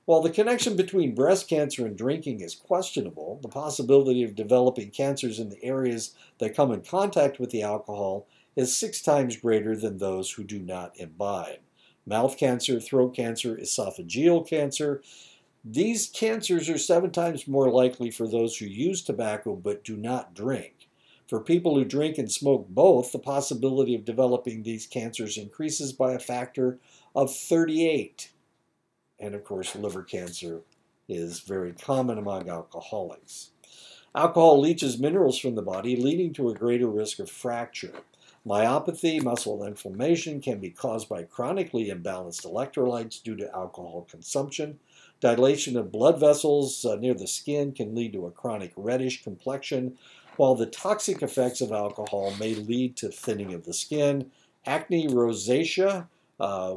While the connection between breast cancer and drinking is questionable, the possibility of developing cancers in the areas that come in contact with the alcohol is 6 times greater than those who do not imbibe. Mouth cancer, throat cancer, esophageal cancer. These cancers are 7 times more likely for those who use tobacco but do not drink. For people who drink and smoke both, the possibility of developing these cancers increases by a factor of 38. And of course, liver cancer is very common among alcoholics. Alcohol leaches minerals from the body, leading to a greater risk of fracture. Myopathy, muscle inflammation, can be caused by chronically imbalanced electrolytes due to alcohol consumption. Dilation of blood vessels near the skin can lead to a chronic reddish complexion, while the toxic effects of alcohol may lead to thinning of the skin. Acne rosacea,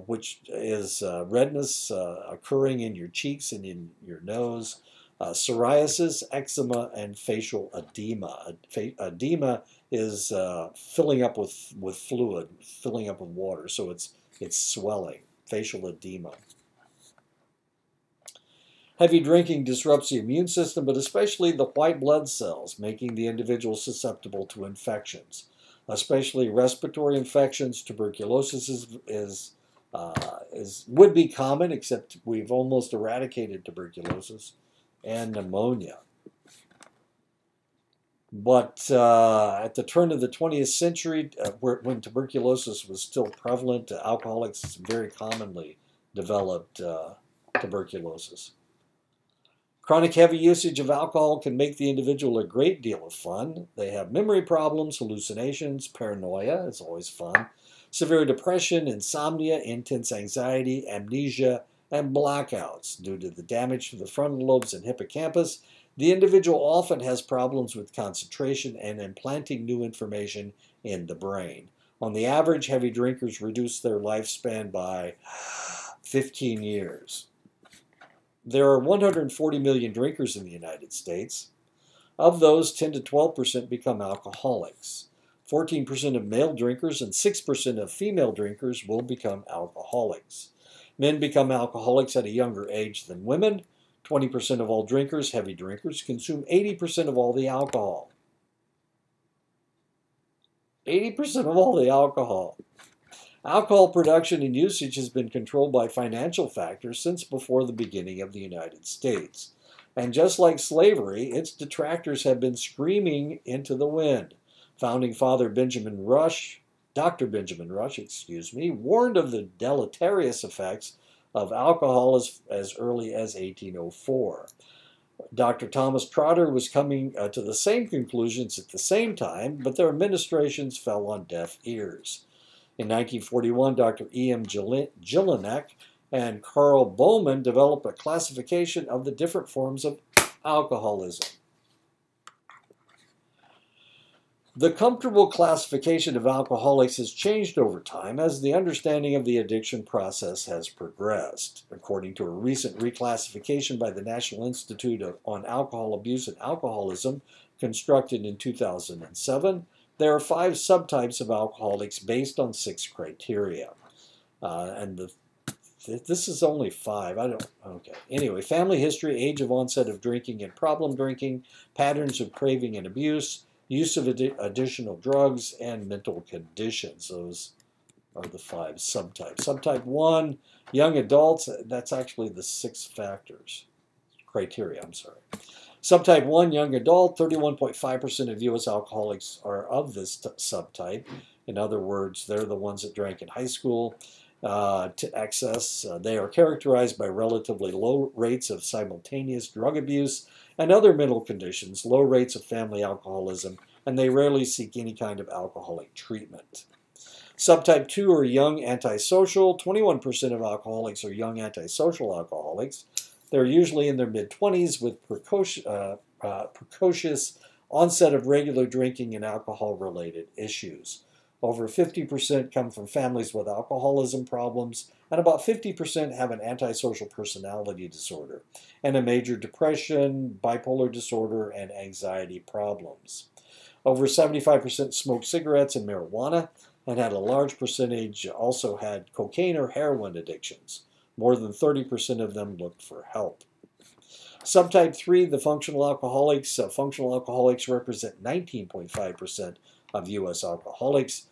which is redness occurring in your cheeks and in your nose. Psoriasis, eczema, and facial edema. Edema is filling up with fluid, filling up with water, so it's swelling, facial edema. Heavy drinking disrupts the immune system, but especially the white blood cells, making the individual susceptible to infections, especially respiratory infections. Tuberculosis would be common, except we've almost eradicated tuberculosis, and pneumonia. But at the turn of the 20th century, when tuberculosis was still prevalent, alcoholics very commonly developed tuberculosis. Chronic heavy usage of alcohol can make the individual a great deal of fun. They have memory problems, hallucinations, paranoia, it's always fun, severe depression, insomnia, intense anxiety, amnesia, and blackouts. Due to the damage to the frontal lobes and hippocampus, the individual often has problems with concentration and implanting new information in the brain. On the average, heavy drinkers reduce their lifespan by 15 years. There are 140 million drinkers in the United States. Of those, 10 to 12% become alcoholics. 14% of male drinkers and 6% of female drinkers will become alcoholics. Men become alcoholics at a younger age than women. 20% of all drinkers, heavy drinkers, consume 80% of all the alcohol. 80% of all the alcohol. Alcohol production and usage has been controlled by financial factors since before the beginning of the United States. And just like slavery, its detractors have been screaming into the wind. Founding Father Dr. Benjamin Rush, warned of the deleterious effects of alcohol as early as 1804. Dr. Thomas Trotter was coming to the same conclusions at the same time, but their administrations fell on deaf ears. In 1941, Dr. E.M. Jelinek and Carl Bowman developed a classification of the different forms of alcoholism. The comfortable classification of alcoholics has changed over time as the understanding of the addiction process has progressed. According to a recent reclassification by the National Institute on Alcohol Abuse and Alcoholism, constructed in 2007, there are 5 subtypes of alcoholics based on 6 criteria. This is only 5. Anyway, family history, age of onset of drinking and problem drinking, patterns of craving and abuse, use of additional drugs, and mental conditions. Those are the 5 subtypes. Subtype 1, young adults, that's actually the 6 criteria. Subtype 1, young adult, 31.5% of U.S. alcoholics are of this subtype. In other words, they're the ones that drank in high school to excess. They are characterized by relatively low rates of simultaneous drug abuse and other mental conditions, low rates of family alcoholism, and they rarely seek any kind of alcoholic treatment. Subtype 2 are young antisocial. 21% of alcoholics are young antisocial alcoholics. They're usually in their mid-20s with precocious onset of regular drinking and alcohol-related issues. Over 50% come from families with alcoholism problems, and about 50% have an antisocial personality disorder, and a major depression, bipolar disorder, and anxiety problems. Over 75% smoked cigarettes and marijuana, and had a large percentage also had cocaine or heroin addictions. More than 30% of them looked for help. Subtype 3, the functional alcoholics. Functional alcoholics represent 19.5% of U.S. alcoholics.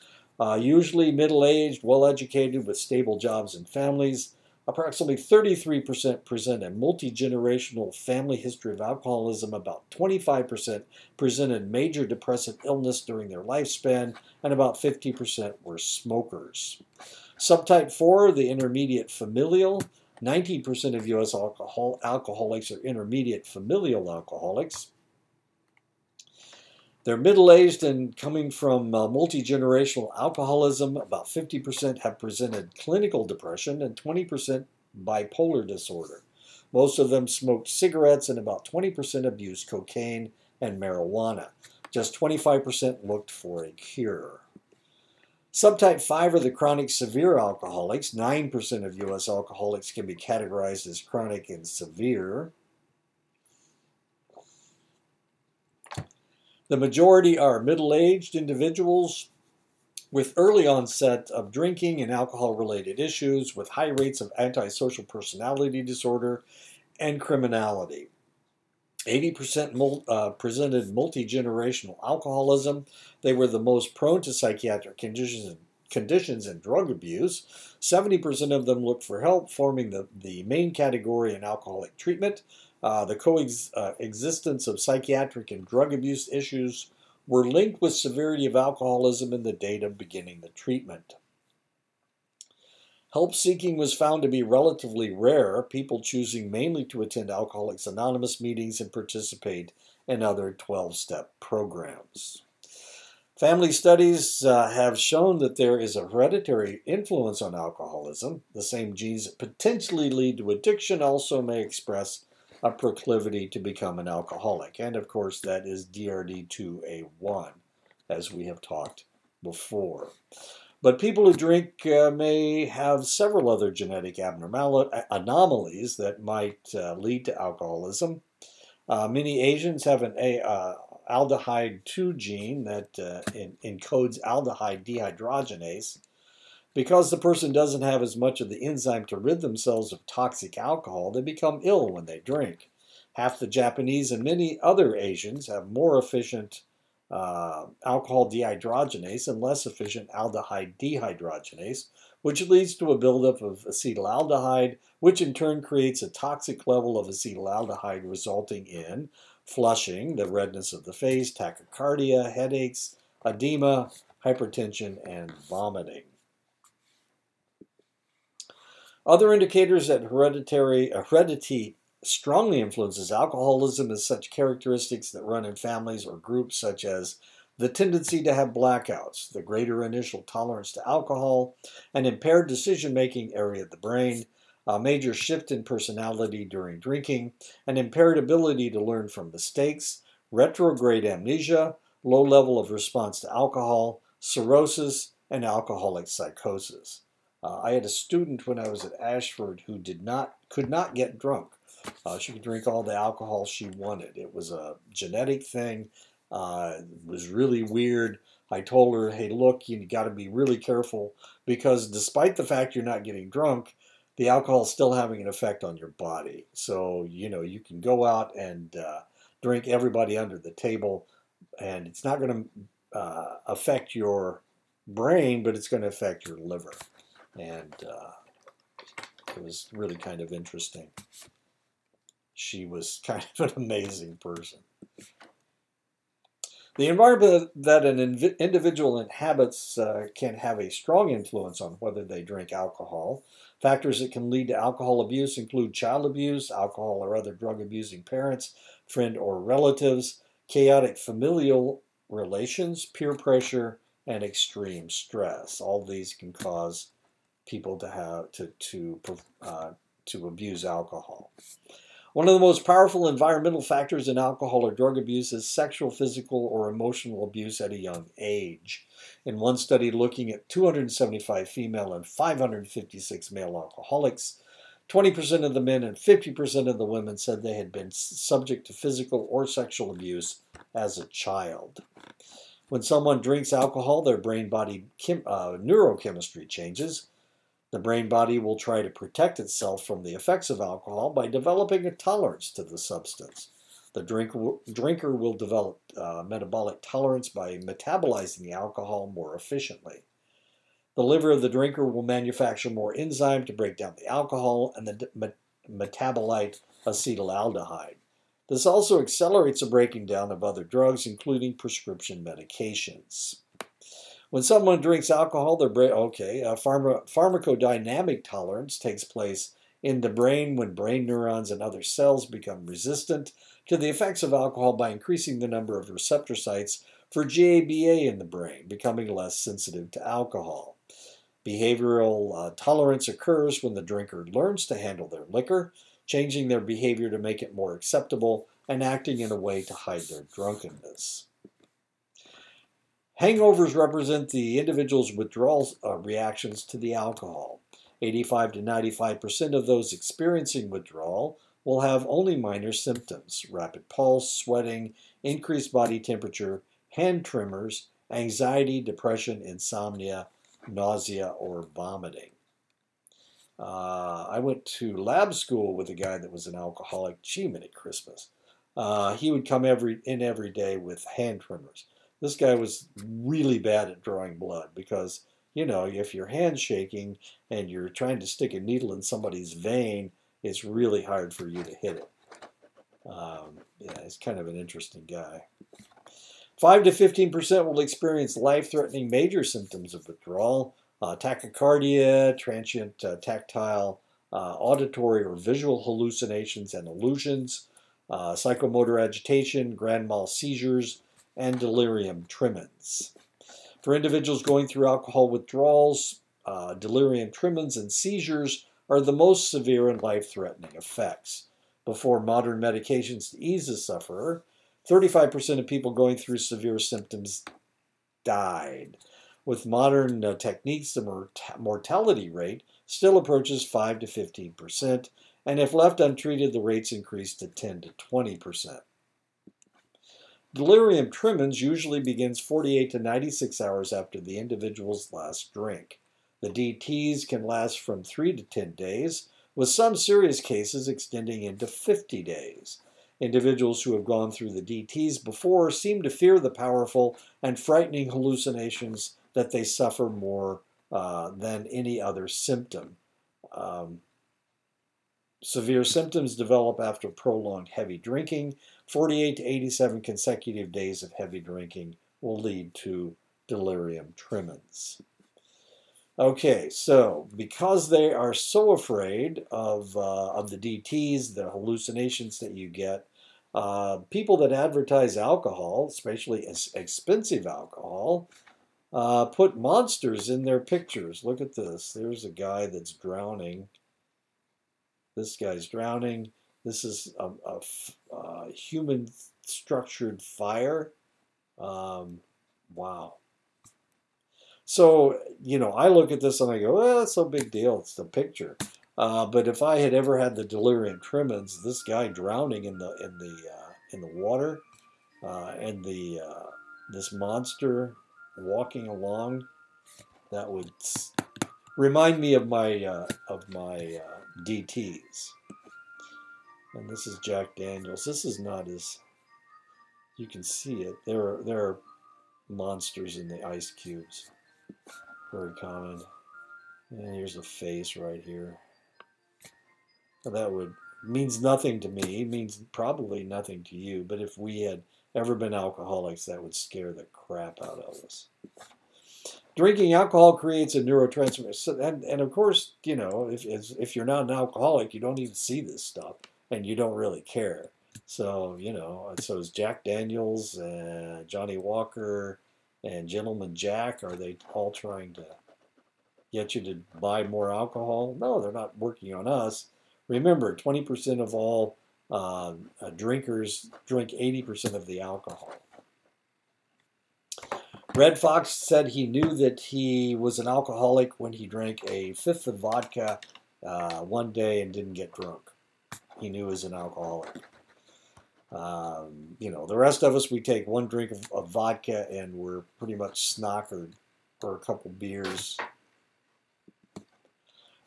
Usually middle-aged, well-educated, with stable jobs and families. Approximately 33% present a multi-generational family history of alcoholism. About 25% presented major depressive illness during their lifespan, and about 50% were smokers. Subtype 4, the intermediate familial. 19% of U.S. alcoholics are intermediate familial alcoholics. They're middle-aged and coming from multi-generational alcoholism. About 50% have presented clinical depression and 20% bipolar disorder. Most of them smoked cigarettes and about 20% abused cocaine and marijuana. Just 25% looked for a cure. Subtype 5 are the chronic severe alcoholics. 9% of U.S. alcoholics can be categorized as chronic and severe. The majority are middle-aged individuals with early onset of drinking and alcohol-related issues, with high rates of antisocial personality disorder and criminality. 80% presented multi-generational alcoholism. They were the most prone to psychiatric conditions and drug abuse. 70% of them looked for help, forming the main category in alcoholic treatment. The coexistence of psychiatric and drug abuse issues were linked with severity of alcoholism in the date of beginning the treatment. Help seeking was found to be relatively rare, people choosing mainly to attend Alcoholics Anonymous meetings and participate in other 12-step programs. Family studies have shown that there is a hereditary influence on alcoholism. The same genes that potentially lead to addiction also may express a proclivity to become an alcoholic. And of course, that is DRD2A1, as we have talked before. But people who drink may have several other genetic anomalies that might lead to alcoholism. Many Asians have an aldehyde 2 gene that encodes aldehyde dehydrogenase. Because the person doesn't have as much of the enzyme to rid themselves of toxic alcohol, they become ill when they drink. Half the Japanese and many other Asians have more efficient alcohol dehydrogenase and less efficient aldehyde dehydrogenase, which leads to a buildup of acetaldehyde, which in turn creates a toxic level of acetaldehyde, resulting in flushing, the redness of the face, tachycardia, headaches, edema, hypertension, and vomiting. Other indicators that heredity strongly influences alcoholism is such characteristics that run in families or groups, such as the tendency to have blackouts, the greater initial tolerance to alcohol, an impaired decision-making area of the brain, a major shift in personality during drinking, an impaired ability to learn from mistakes, retrograde amnesia, low level of response to alcohol, cirrhosis, and alcoholic psychosis. I had a student when I was at Ashford who could not get drunk. She could drink all the alcohol she wanted. It was a genetic thing. It was really weird. I told her, hey, look, you got to be really careful because despite the fact you're not getting drunk, the alcohol is still having an effect on your body. So, you can go out and drink everybody under the table, and it's not going to affect your brain, but it's going to affect your liver. And it was really kind of interesting. she was kind of an amazing person. The environment that an individual inhabits can have a strong influence on whether they drink alcohol. Factors that can lead to alcohol abuse include child abuse, alcohol or other drug-abusing parents, friend or relatives, chaotic familial relations, peer pressure, and extreme stress. All these can cause people to abuse alcohol. One of the most powerful environmental factors in alcohol or drug abuse is sexual, physical, or emotional abuse at a young age. In one study looking at 275 female and 556 male alcoholics, 20% of the men and 50% of the women said they had been subject to physical or sexual abuse as a child. When someone drinks alcohol, their brain-body neurochemistry changes. The brain body will try to protect itself from the effects of alcohol by developing a tolerance to the substance. The drinker will develop metabolic tolerance by metabolizing the alcohol more efficiently. The liver of the drinker will manufacture more enzyme to break down the alcohol and the metabolite acetaldehyde. This also accelerates the breaking down of other drugs, including prescription medications. When someone drinks alcohol, their brain, pharmacodynamic tolerance takes place in the brain when brain neurons and other cells become resistant to the effects of alcohol by increasing the number of receptor sites for GABA in the brain, becoming less sensitive to alcohol. Behavioral tolerance occurs when the drinker learns to handle their liquor, changing their behavior to make it more acceptable and acting in a way to hide their drunkenness. Hangovers represent the individual's withdrawal reactions to the alcohol. 85 to 95% of those experiencing withdrawal will have only minor symptoms: rapid pulse, sweating, increased body temperature, hand tremors, anxiety, depression, insomnia, nausea, or vomiting. I went to lab school with a guy that was an alcoholic. Gee, many Christmas. He would come every day with hand tremors. This guy was really bad at drawing blood because, you know, if your hand's shaking and you're trying to stick a needle in somebody's vein, it's really hard for you to hit it. Yeah, he's kind of an interesting guy. 5 to 15% will experience life-threatening major symptoms of withdrawal: tachycardia, transient tactile, auditory or visual hallucinations and illusions, psychomotor agitation, grand mal seizures, and delirium tremens. For individuals going through alcohol withdrawals, delirium tremens and seizures are the most severe and life-threatening effects. Before modern medications to ease the sufferer, 35% of people going through severe symptoms died. With modern techniques, the mortality rate still approaches 5 to 15%, and if left untreated, the rates increase to 10 to 20%. Delirium tremens usually begins 48 to 96 hours after the individual's last drink. The DTs can last from 3 to 10 days, with some serious cases extending into 50 days. Individuals who have gone through the DTs before seem to fear the powerful and frightening hallucinations that they suffer more than any other symptom. Severe symptoms develop after prolonged heavy drinking. 48 to 87 consecutive days of heavy drinking will lead to delirium tremens. Okay, so because they are so afraid of the DTs, the hallucinations that you get, people that advertise alcohol, especially expensive alcohol, put monsters in their pictures. Look at this. There's a guy that's drowning. This guy's drowning. This is a human-structured fire. Wow. So, you know, I look at this and I go, well, that's no big deal. It's the picture. But if I had ever had the delirium tremens, this guy drowning in the water, and this monster walking along, that would remind me of my DTs. And this is Jack Daniels. This is not as, you can see it. There are monsters in the ice cubes. Very common. And here's a face right here. That would means nothing to me. It means probably nothing to you. But if we had ever been alcoholics, that would scare the crap out of us. Drinking alcohol creates a neurotransmitter. So, and of course, you know, if you're not an alcoholic, you don't even see this stuff and you don't really care. So, you know, so is Jack Daniels and Johnny Walker and Gentleman Jack, are they all trying to get you to buy more alcohol? No, they're not working on us. Remember, 20% of all drinkers drink 80% of the alcohol. Red Fox said he knew that he was an alcoholic when he drank a fifth of vodka one day and didn't get drunk. He knew he was an alcoholic. You know, the rest of us, we take one drink of vodka and we're pretty much snockered for a couple beers.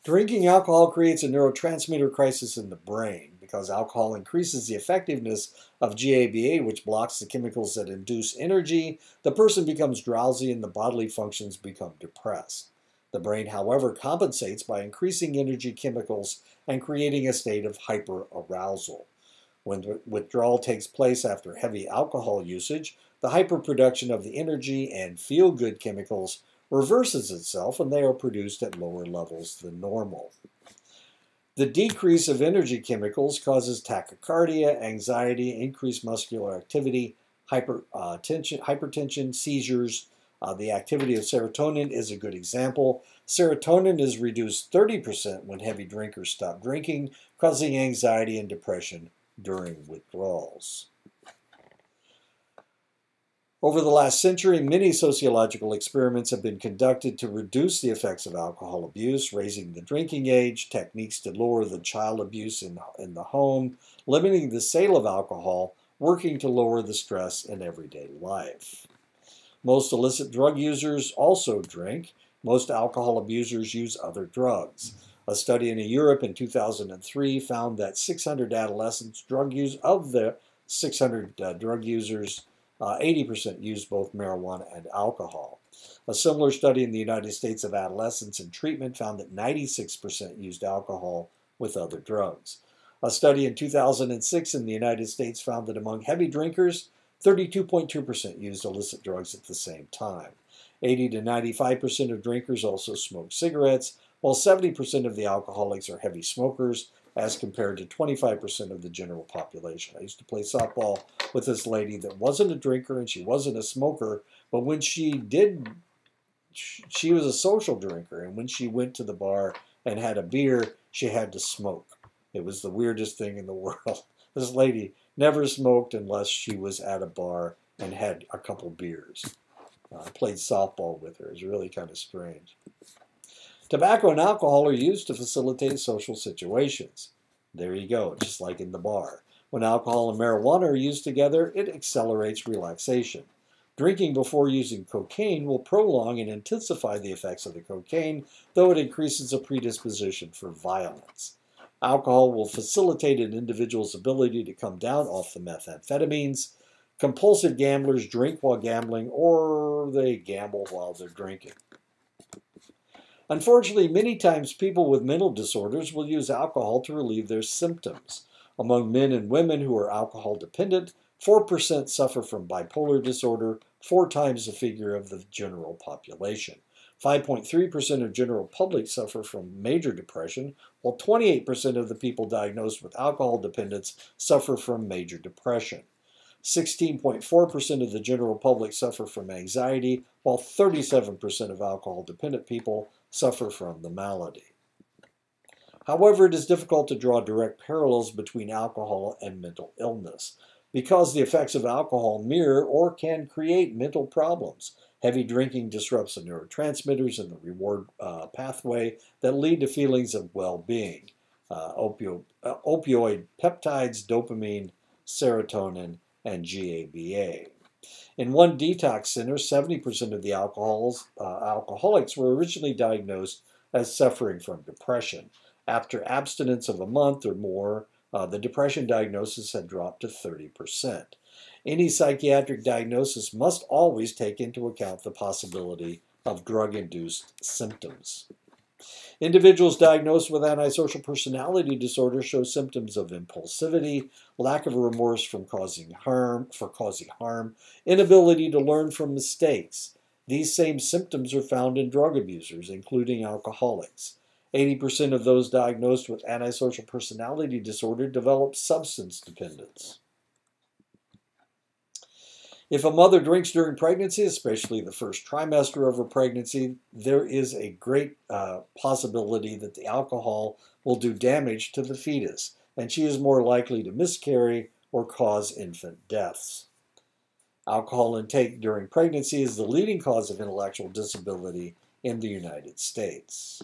Drinking alcohol creates a neurotransmitter crisis in the brain because alcohol increases the effectiveness of GABA, which blocks the chemicals that induce energy. The person becomes drowsy and the bodily functions become depressed. The brain, however, compensates by increasing energy chemicals and creating a state of hyperarousal. When withdrawal takes place after heavy alcohol usage, the hyperproduction of the energy and feel-good chemicals reverses itself and they are produced at lower levels than normal. The decrease of energy chemicals causes tachycardia, anxiety, increased muscular activity, hypertension, seizures. The activity of serotonin is a good example. Serotonin is reduced 30% when heavy drinkers stop drinking, causing anxiety and depression during withdrawals. Over the last century, many sociological experiments have been conducted to reduce the effects of alcohol abuse, raising the drinking age, techniques to lower the child abuse in the home, limiting the sale of alcohol, working to lower the stress in everyday life. Most illicit drug users also drink. Most alcohol abusers use other drugs. A study in Europe in 2003 found that 600 adolescents of the 600 drug users, 80% used both marijuana and alcohol. A similar study in the United States of adolescents in treatment found that 96% used alcohol with other drugs. A study in 2006 in the United States found that among heavy drinkers, 32.2% used illicit drugs at the same time. 80 to 95% of drinkers also smoke cigarettes, while 70% of the alcoholics are heavy smokers, as compared to 25% of the general population. I used to play softball with this lady that wasn't a drinker and she wasn't a smoker, but when she was a social drinker, and when she went to the bar and had a beer, she had to smoke. It was the weirdest thing in the world. This lady never smoked unless she was at a bar and had a couple beers. I played softball with her. It was really kind of strange. Tobacco and alcohol are used to facilitate social situations. There you go, just like in the bar. When alcohol and marijuana are used together, it accelerates relaxation. Drinking before using cocaine will prolong and intensify the effects of the cocaine, though it increases a predisposition for violence. Alcohol will facilitate an individual's ability to come down off the methamphetamines. Compulsive gamblers drink while gambling, or they gamble while they're drinking. Unfortunately, many times people with mental disorders will use alcohol to relieve their symptoms. Among men and women who are alcohol dependent, 4% suffer from bipolar disorder, 4 times the figure of the general population. 5.3% of general public suffer from major depression, while 28% of the people diagnosed with alcohol dependence suffer from major depression. 16.4% of the general public suffer from anxiety, while 37% of alcohol-dependent people suffer from the malady. However, it is difficult to draw direct parallels between alcohol and mental illness, because the effects of alcohol mirror or can create mental problems. Heavy drinking disrupts the neurotransmitters in the reward pathway that lead to feelings of well-being. Opioid peptides, dopamine, serotonin, and GABA. In one detox center, 70% of the alcoholics were originally diagnosed as suffering from depression. After abstinence of a month or more, the depression diagnosis had dropped to 30%. Any psychiatric diagnosis must always take into account the possibility of drug-induced symptoms. Individuals diagnosed with antisocial personality disorder show symptoms of impulsivity, lack of remorse for causing harm, inability to learn from mistakes. These same symptoms are found in drug abusers, including alcoholics. 80% of those diagnosed with antisocial personality disorder develop substance dependence. If a mother drinks during pregnancy, especially the first trimester of her pregnancy, there is a great possibility that the alcohol will do damage to the fetus, and she is more likely to miscarry or cause infant deaths. Alcohol intake during pregnancy is the leading cause of intellectual disability in the United States.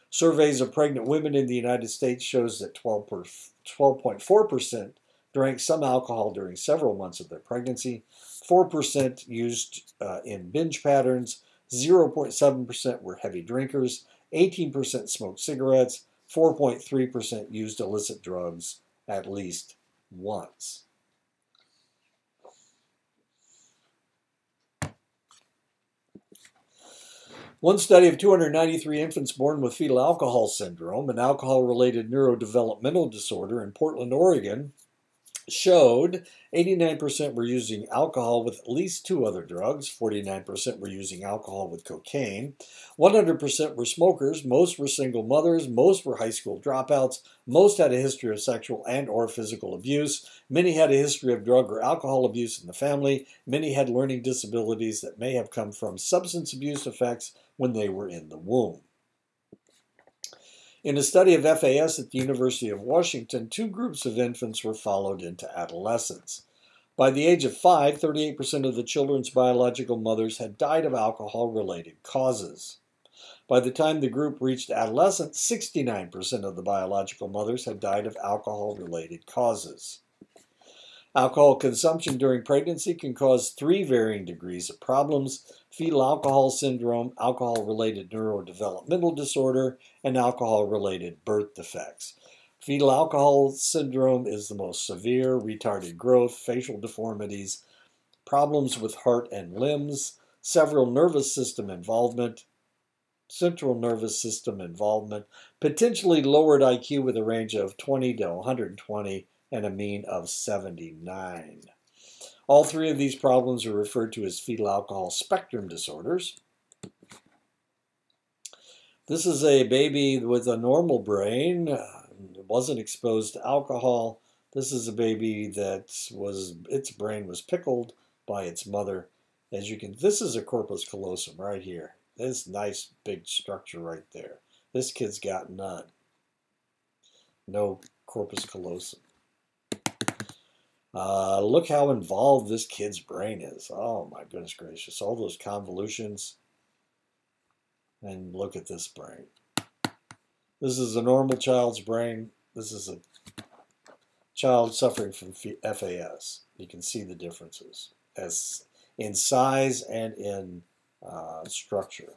Surveys of pregnant women in the United States shows that 12.4% drank some alcohol during several months of their pregnancy, 4% used in binge patterns, 0.7% were heavy drinkers, 18% smoked cigarettes, 4.3% used illicit drugs at least once. One study of 293 infants born with fetal alcohol syndrome, an alcohol-related neurodevelopmental disorder in Portland, Oregon, showed 89% were using alcohol with at least 2 other drugs, 49% were using alcohol with cocaine, 100% were smokers, most were single mothers, most were high school dropouts, most had a history of sexual and or physical abuse, many had a history of drug or alcohol abuse in the family, many had learning disabilities that may have come from substance abuse effects when they were in the womb. In a study of FAS at the University of Washington, 2 groups of infants were followed into adolescence. By the age of 5, 38% of the children's biological mothers had died of alcohol-related causes. By the time the group reached adolescence, 69% of the biological mothers had died of alcohol-related causes. Alcohol consumption during pregnancy can cause 3 varying degrees of problems: fetal alcohol syndrome, alcohol-related neurodevelopmental disorder, and alcohol-related birth defects. Fetal alcohol syndrome is the most severe: retarded growth, facial deformities, problems with heart and limbs, central nervous system involvement, potentially lowered IQ with a range of 20 to 120, and a mean of 79. All 3 of these problems are referred to as fetal alcohol spectrum disorders. This is a baby with a normal brain, wasn't exposed to alcohol. This is a baby that its brain was pickled by its mother. This is a corpus callosum right here. This nice big structure right there. This kid's got none. No corpus callosum. Look how involved this kid's brain is. Oh my goodness gracious. All those convolutions. And look at this brain. This is a normal child's brain. This is a child suffering from FAS. You can see the differences as in size and in structure.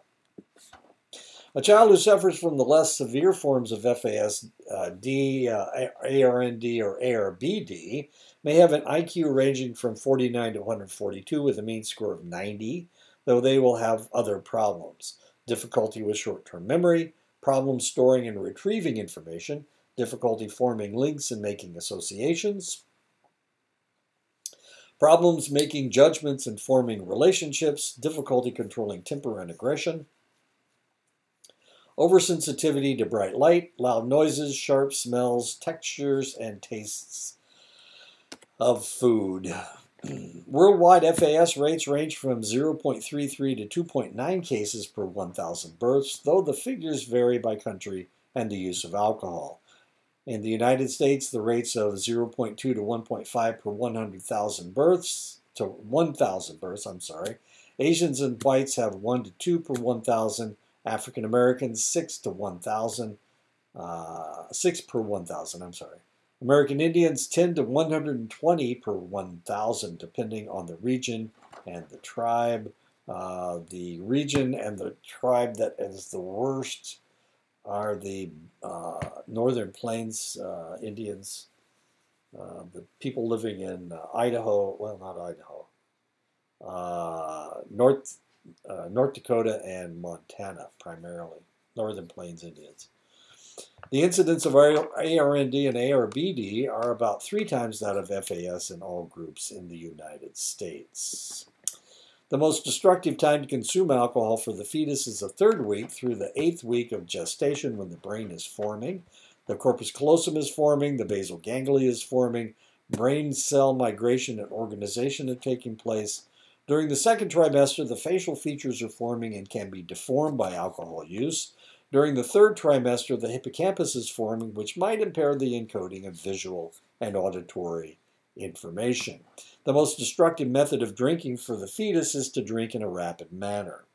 A child who suffers from the less severe forms of FAS, ARND or ARBD, may have an IQ ranging from 49 to 142 with a mean score of 90, though they will have other problems. Difficulty with short-term memory, problems storing and retrieving information, difficulty forming links and making associations, problems making judgments and forming relationships, difficulty controlling temper and aggression, oversensitivity to bright light, loud noises, sharp smells, textures, and tastes of food. Worldwide FAS rates range from 0.33 to 2.9 cases per 1,000 births, though the figures vary by country and the use of alcohol. In the United States, the rates of 0.2 to 1.5 per 100,000 births, Asians and whites have 1 to 2 per 1,000, African Americans 6 per 1,000, American Indians 10 to 120 per 1,000, depending on the region and the tribe. The region and the tribe that is the worst are the Northern Plains Indians, the people living in Idaho, well, not Idaho, North Dakota and Montana primarily. Northern Plains Indians. The incidence of ARND and ARBD are about 3 times that of FAS in all groups in the United States. The most destructive time to consume alcohol for the fetus is the 3rd week through the 8th week of gestation, when the brain is forming, the corpus callosum is forming, the basal ganglia is forming, brain cell migration and organization are taking place. During the 2nd trimester, the facial features are forming and can be deformed by alcohol use. During the 3rd trimester, the hippocampus is forming, which might impair the encoding of visual and auditory information. The most destructive method of drinking for the fetus is to drink in a rapid manner.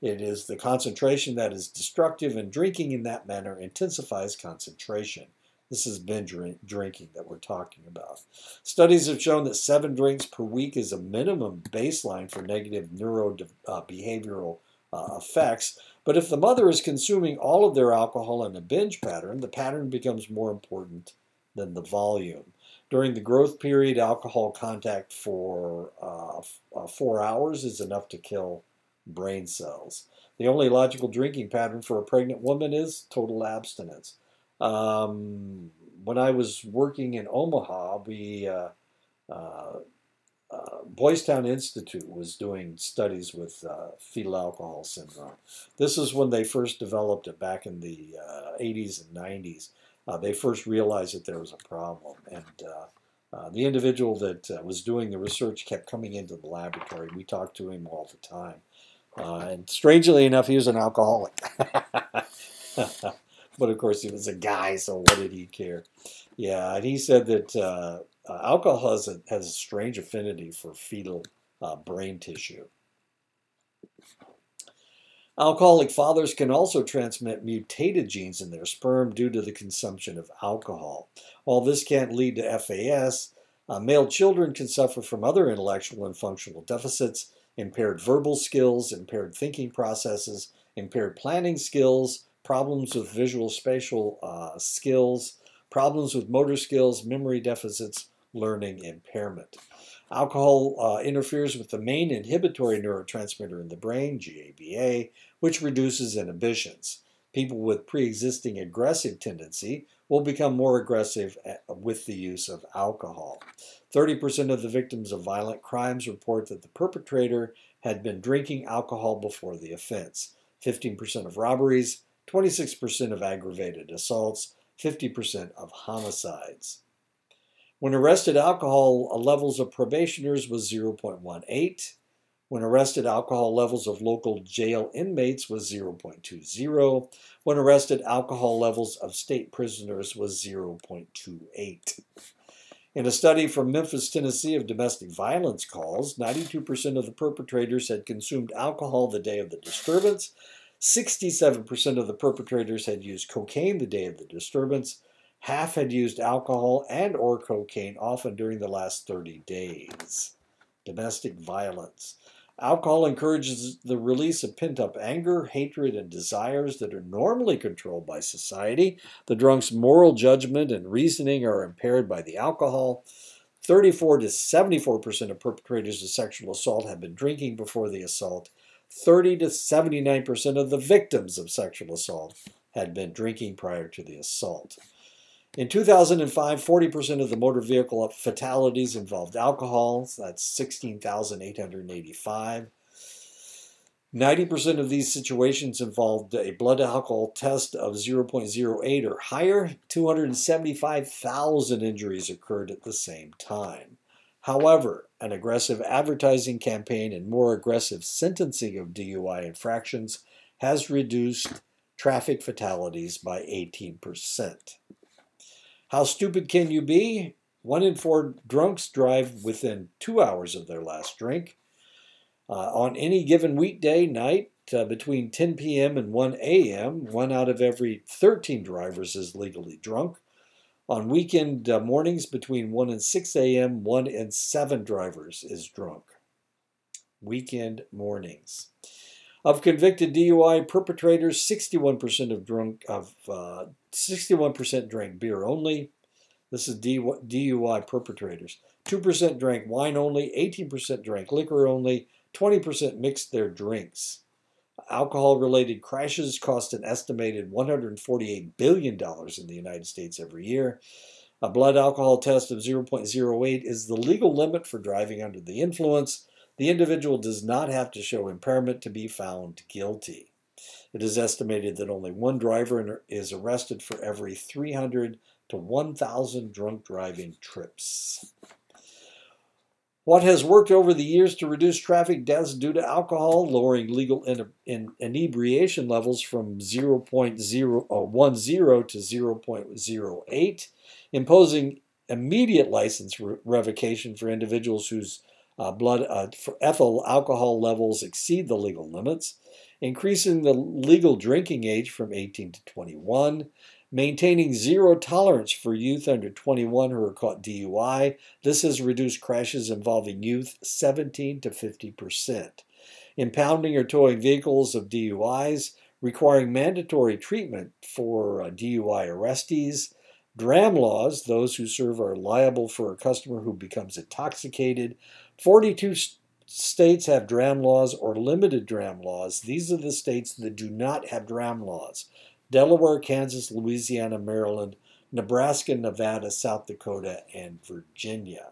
It is the concentration that is destructive, and drinking in that manner intensifies concentration. This is binge drinking that we're talking about. Studies have shown that 7 drinks per week is a minimum baseline for negative neurobehavioral effects. But if the mother is consuming all of their alcohol in a binge pattern, the pattern becomes more important than the volume. During the growth period, alcohol contact for 4 hours is enough to kill brain cells. The only logical drinking pattern for a pregnant woman is total abstinence. When I was working in Omaha, Boys Town Institute was doing studies with fetal alcohol syndrome. This is when they first developed it back in the 80s and 90s. They first realized that there was a problem, and the individual that was doing the research kept coming into the laboratory. We talked to him all the time. And strangely enough, he was an alcoholic. But of course, he was a guy, so what did he care? Yeah, and he said that alcohol has a strange affinity for fetal brain tissue. Alcoholic fathers can also transmit mutated genes in their sperm due to the consumption of alcohol. While this can't lead to FAS, male children can suffer from other intellectual and functional deficits, impaired verbal skills, impaired thinking processes, impaired planning skills, problems with visual spatial skills, problems with motor skills, memory deficits, learning impairment. Alcohol interferes with the main inhibitory neurotransmitter in the brain, GABA, which reduces inhibitions. People with pre-existing aggressive tendency will become more aggressive with the use of alcohol. 30% of the victims of violent crimes report that the perpetrator had been drinking alcohol before the offense. 15% of robberies, 26% of aggravated assaults, 50% of homicides. When arrested, alcohol levels of probationers was 0.18. When arrested, alcohol levels of local jail inmates was 0.20. When arrested, alcohol levels of state prisoners was 0.28. In a study from Memphis, Tennessee of domestic violence calls, 92% of the perpetrators had consumed alcohol the day of the disturbance. 67% of the perpetrators had used cocaine the day of the disturbance. Half had used alcohol and or cocaine, often during the last 30 days. Domestic violence. Alcohol encourages the release of pent-up anger, hatred, and desires that are normally controlled by society. The drunk's moral judgment and reasoning are impaired by the alcohol. 34 to 74% of perpetrators of sexual assault have been drinking before the assault. 30 to 79% of the victims of sexual assault had been drinking prior to the assault. In 2005, 40% of the motor vehicle fatalities involved alcohol. That's 16,885. 90% of these situations involved a blood alcohol test of 0.08 or higher. 275,000 injuries occurred at the same time. However, an aggressive advertising campaign and more aggressive sentencing of DUI infractions has reduced traffic fatalities by 18%. How stupid can you be? 1 in 4 drunks drive within 2 hours of their last drink. On any given weekday night between 10 p.m. and 1 a.m., 1 out of every 13 drivers is legally drunk. On weekend mornings between 1 and 6 a.m., 1 in 7 drivers is drunk. Weekend mornings. Of convicted DUI perpetrators, 61% drank beer only. This is DUI perpetrators. 2% drank wine only. 18% drank liquor only. 20% mixed their drinks. Alcohol-related crashes cost an estimated $148 billion in the United States every year. A blood alcohol test of 0.08 is the legal limit for driving under the influence. The individual does not have to show impairment to be found guilty. It is estimated that only one driver is arrested for every 300 to 1,000 drunk driving trips. What has worked over the years to reduce traffic deaths due to alcohol? Lowering legal inebriation levels from 0.10 to 0.08, imposing immediate license revocation for individuals whose for ethyl alcohol levels exceed the legal limits, increasing the legal drinking age from 18 to 21, maintaining zero tolerance for youth under 21 who are caught DUI. This has reduced crashes involving youth 17 to 50%. Impounding or towing vehicles of DUIs, requiring mandatory treatment for DUI arrestees. Dram laws, those who serve are liable for a customer who becomes intoxicated. 42 states have dram laws or limited dram laws. These are the states that do not have dram laws: Delaware, Kansas, Louisiana, Maryland, Nebraska, Nevada, South Dakota, and Virginia.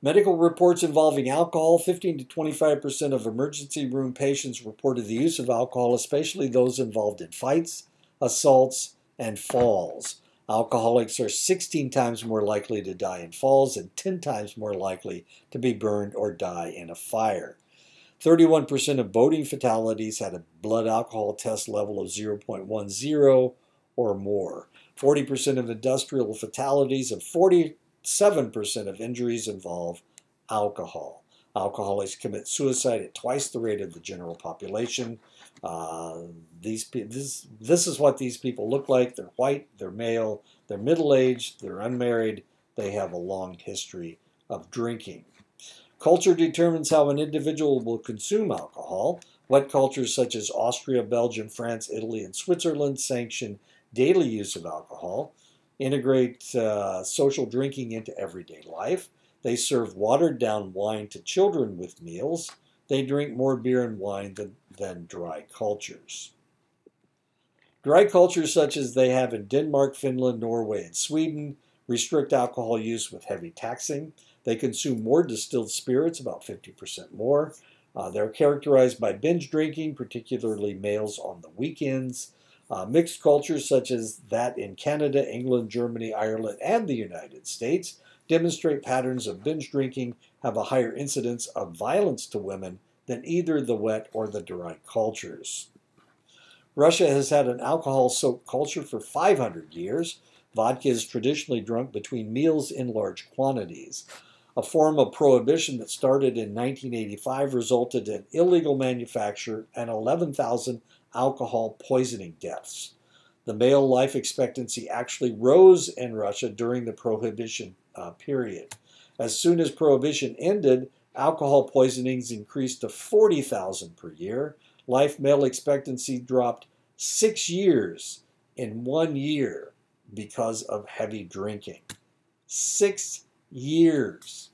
Medical reports involving alcohol. 15 to 25% of emergency room patients reported the use of alcohol, especially those involved in fights, assaults, and falls. Alcoholics are 16 times more likely to die in falls and 10 times more likely to be burned or die in a fire. 31% of boating fatalities had a blood alcohol test level of 0.10 or more. 40% of industrial fatalities and 47% of injuries involve alcohol. Alcoholics commit suicide at twice the rate of the general population. This is what these people look like. They're white, they're male, they're middle-aged, they're unmarried, they have a long history of drinking. Culture determines how an individual will consume alcohol. What cultures such as Austria, Belgium, France, Italy, and Switzerland sanction daily use of alcohol, integrate social drinking into everyday life. They serve watered-down wine to children with meals. They drink more beer and wine than dry cultures. Dry cultures such as they have in Denmark, Finland, Norway, and Sweden restrict alcohol use with heavy taxing. They consume more distilled spirits, about 50% more. They're characterized by binge drinking, particularly males on the weekends. Mixed cultures such as that in Canada, England, Germany, Ireland, and the United States demonstrate patterns of binge drinking, have a higher incidence of violence to women than either the wet or the dry cultures. Russia has had an alcohol-soaked culture for 500 years. Vodka is traditionally drunk between meals in large quantities. A form of prohibition that started in 1985 resulted in illegal manufacture and 11,000 alcohol poisoning deaths. The male life expectancy actually rose in Russia during the prohibition period. As soon as prohibition ended, alcohol poisonings increased to 40,000 per year. Male expectancy dropped 6 years in 1 year because of heavy drinking. 6 years.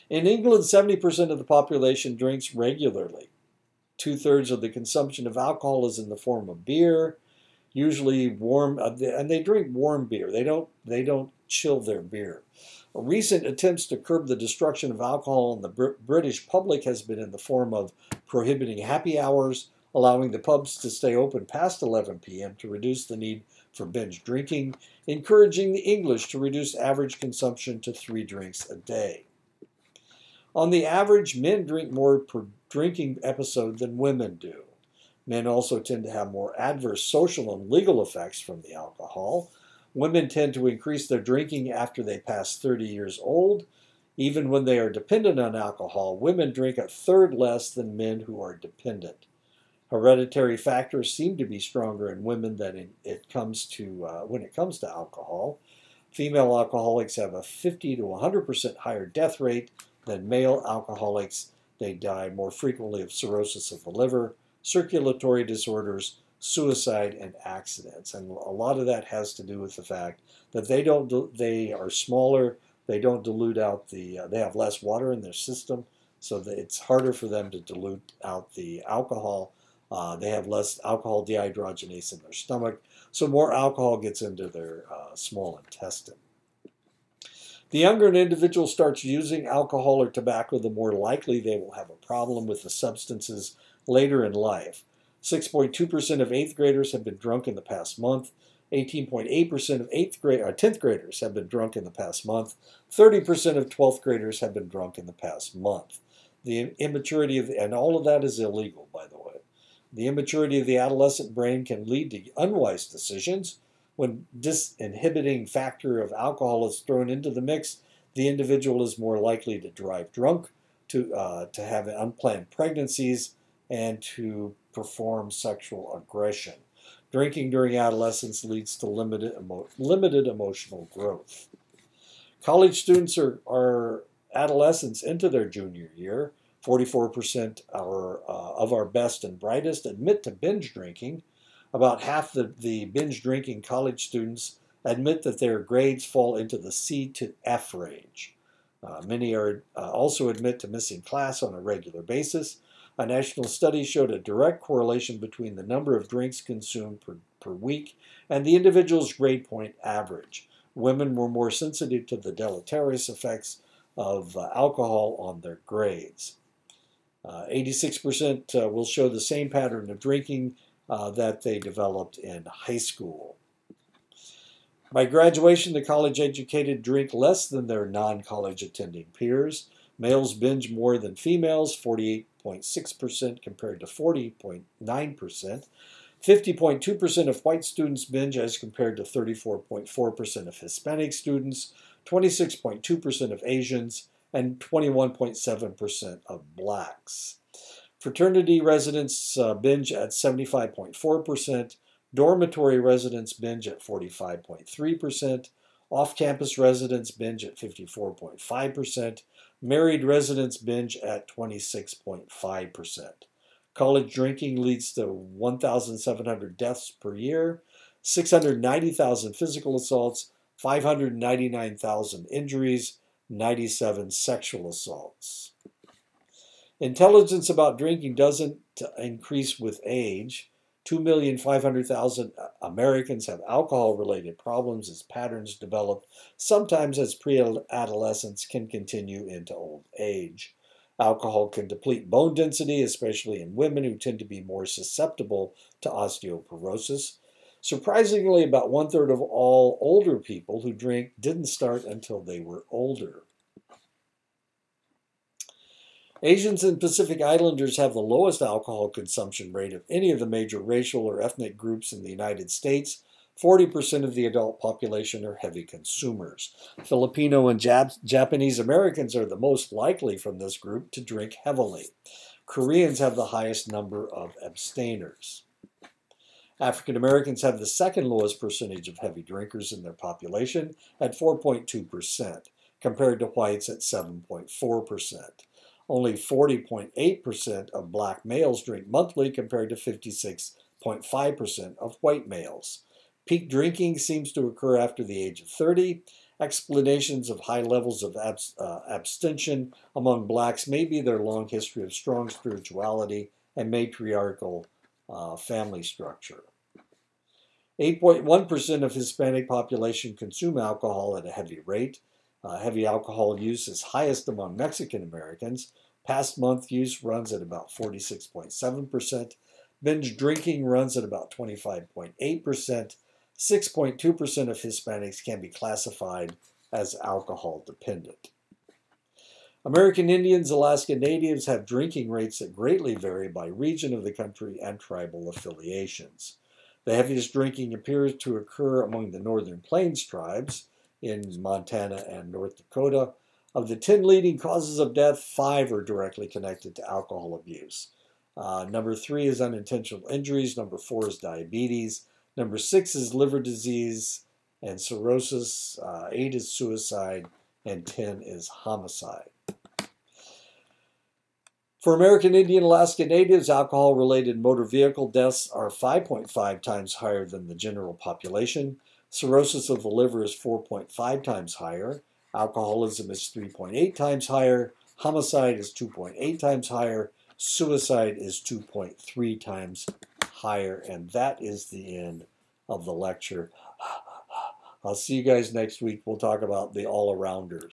In England, 70% of the population drinks regularly. 2/3 of the consumption of alcohol is in the form of beer, usually warm, and they drink warm beer. They don't chill their beer. Recent attempts to curb the destruction of alcohol in the British public has been in the form of prohibiting happy hours, allowing the pubs to stay open past 11 p.m. to reduce the need for binge drinking, encouraging the English to reduce average consumption to 3 drinks a day. On the average, men drink more per drinking episode than women do. Men also tend to have more adverse social and legal effects from the alcohol. Women tend to increase their drinking after they pass 30 years old. Even when they are dependent on alcohol, women drink 1/3 less than men who are dependent. Hereditary factors seem to be stronger in women than when it comes to alcohol. Female alcoholics have a 50 to 100% higher death rate than male alcoholics. They die more frequently of cirrhosis of the liver, circulatory disorders, suicide, and accidents. And a lot of that has to do with the fact that they are smaller, they don't dilute out they have less water in their system, so that it's harder for them to dilute out the alcohol. They have less alcohol dehydrogenase in their stomach, so more alcohol gets into their small intestine. The younger an individual starts using alcohol or tobacco, the more likely they will have a problem with the substances later in life. 6.2% of 8th graders have been drunk in the past month. 18.8% of 10th graders have been drunk in the past month. 30% of 12th graders have been drunk in the past month. The immaturity of, and all of that is illegal, by the way. The immaturity of the adolescent brain can lead to unwise decisions. When disinhibiting factor of alcohol is thrown into the mix, the individual is more likely to drive drunk, to have unplanned pregnancies, and to perform sexual aggression. Drinking during adolescence leads to limited emotional growth. College students are adolescents into their junior year. 44% of our best and brightest admit to binge drinking. About half the binge drinking college students admit that their grades fall into the C to F range. Many also admit to missing class on a regular basis. A national study showed a direct correlation between the number of drinks consumed per week and the individual's grade point average. Women were more sensitive to the deleterious effects of alcohol on their grades. 86% will show the same pattern of drinking that they developed in high school. By graduation, the college-educated drink less than their non-college attending peers. Males binge more than females, 48.6% compared to 40.9%. 50.2% of white students binge as compared to 34.4% of Hispanic students, 26.2% of Asians, and 21.7% of blacks. Fraternity residents binge at 75.4%. Dormitory residents binge at 45.3%. Off-campus residents binge at 54.5%. Married residents binge at 26.5%. College drinking leads to 1,700 deaths per year, 690,000 physical assaults, 599,000 injuries, 97 sexual assaults. Intelligence about drinking doesn't increase with age. 2,500,000 Americans have alcohol-related problems as patterns develop, sometimes as pre-adolescence can continue into old age. Alcohol can deplete bone density, especially in women who tend to be more susceptible to osteoporosis. Surprisingly, about 1/3 of all older people who drink didn't start until they were older. Asians and Pacific Islanders have the lowest alcohol consumption rate of any of the major racial or ethnic groups in the United States. 40% of the adult population are heavy consumers. Filipino and Japanese Americans are the most likely from this group to drink heavily. Koreans have the highest number of abstainers. African Americans have the second lowest percentage of heavy drinkers in their population at 4.2%, compared to whites at 7.4%. Only 40.8% of black males drink monthly compared to 56.5% of white males. Peak drinking seems to occur after the age of 30. Explanations of high levels of abstention among blacks may be their long history of strong spirituality and matriarchal family structure. 8.1% of Hispanic population consume alcohol at a heavy rate. Heavy alcohol use is highest among Mexican Americans. Past month use runs at about 46.7%. Binge drinking runs at about 25.8%. 6.2% of Hispanics can be classified as alcohol dependent. American Indians, Alaska Natives have drinking rates that greatly vary by region of the country and tribal affiliations. The heaviest drinking appears to occur among the Northern Plains tribes in Montana and North Dakota. Of the 10 leading causes of death, 5 are directly connected to alcohol abuse. Number 3 is unintentional injuries. Number 4 is diabetes. Number 6 is liver disease and cirrhosis. 8 is suicide. And 10 is homicide. For American Indian Alaska Natives, alcohol-related motor vehicle deaths are 5.5 times higher than the general population. Cirrhosis of the liver is 4.5 times higher. Alcoholism is 3.8 times higher. Homicide is 2.8 times higher. Suicide is 2.3 times higher. And that is the end of the lecture. I'll see you guys next week. We'll talk about the all-arounders.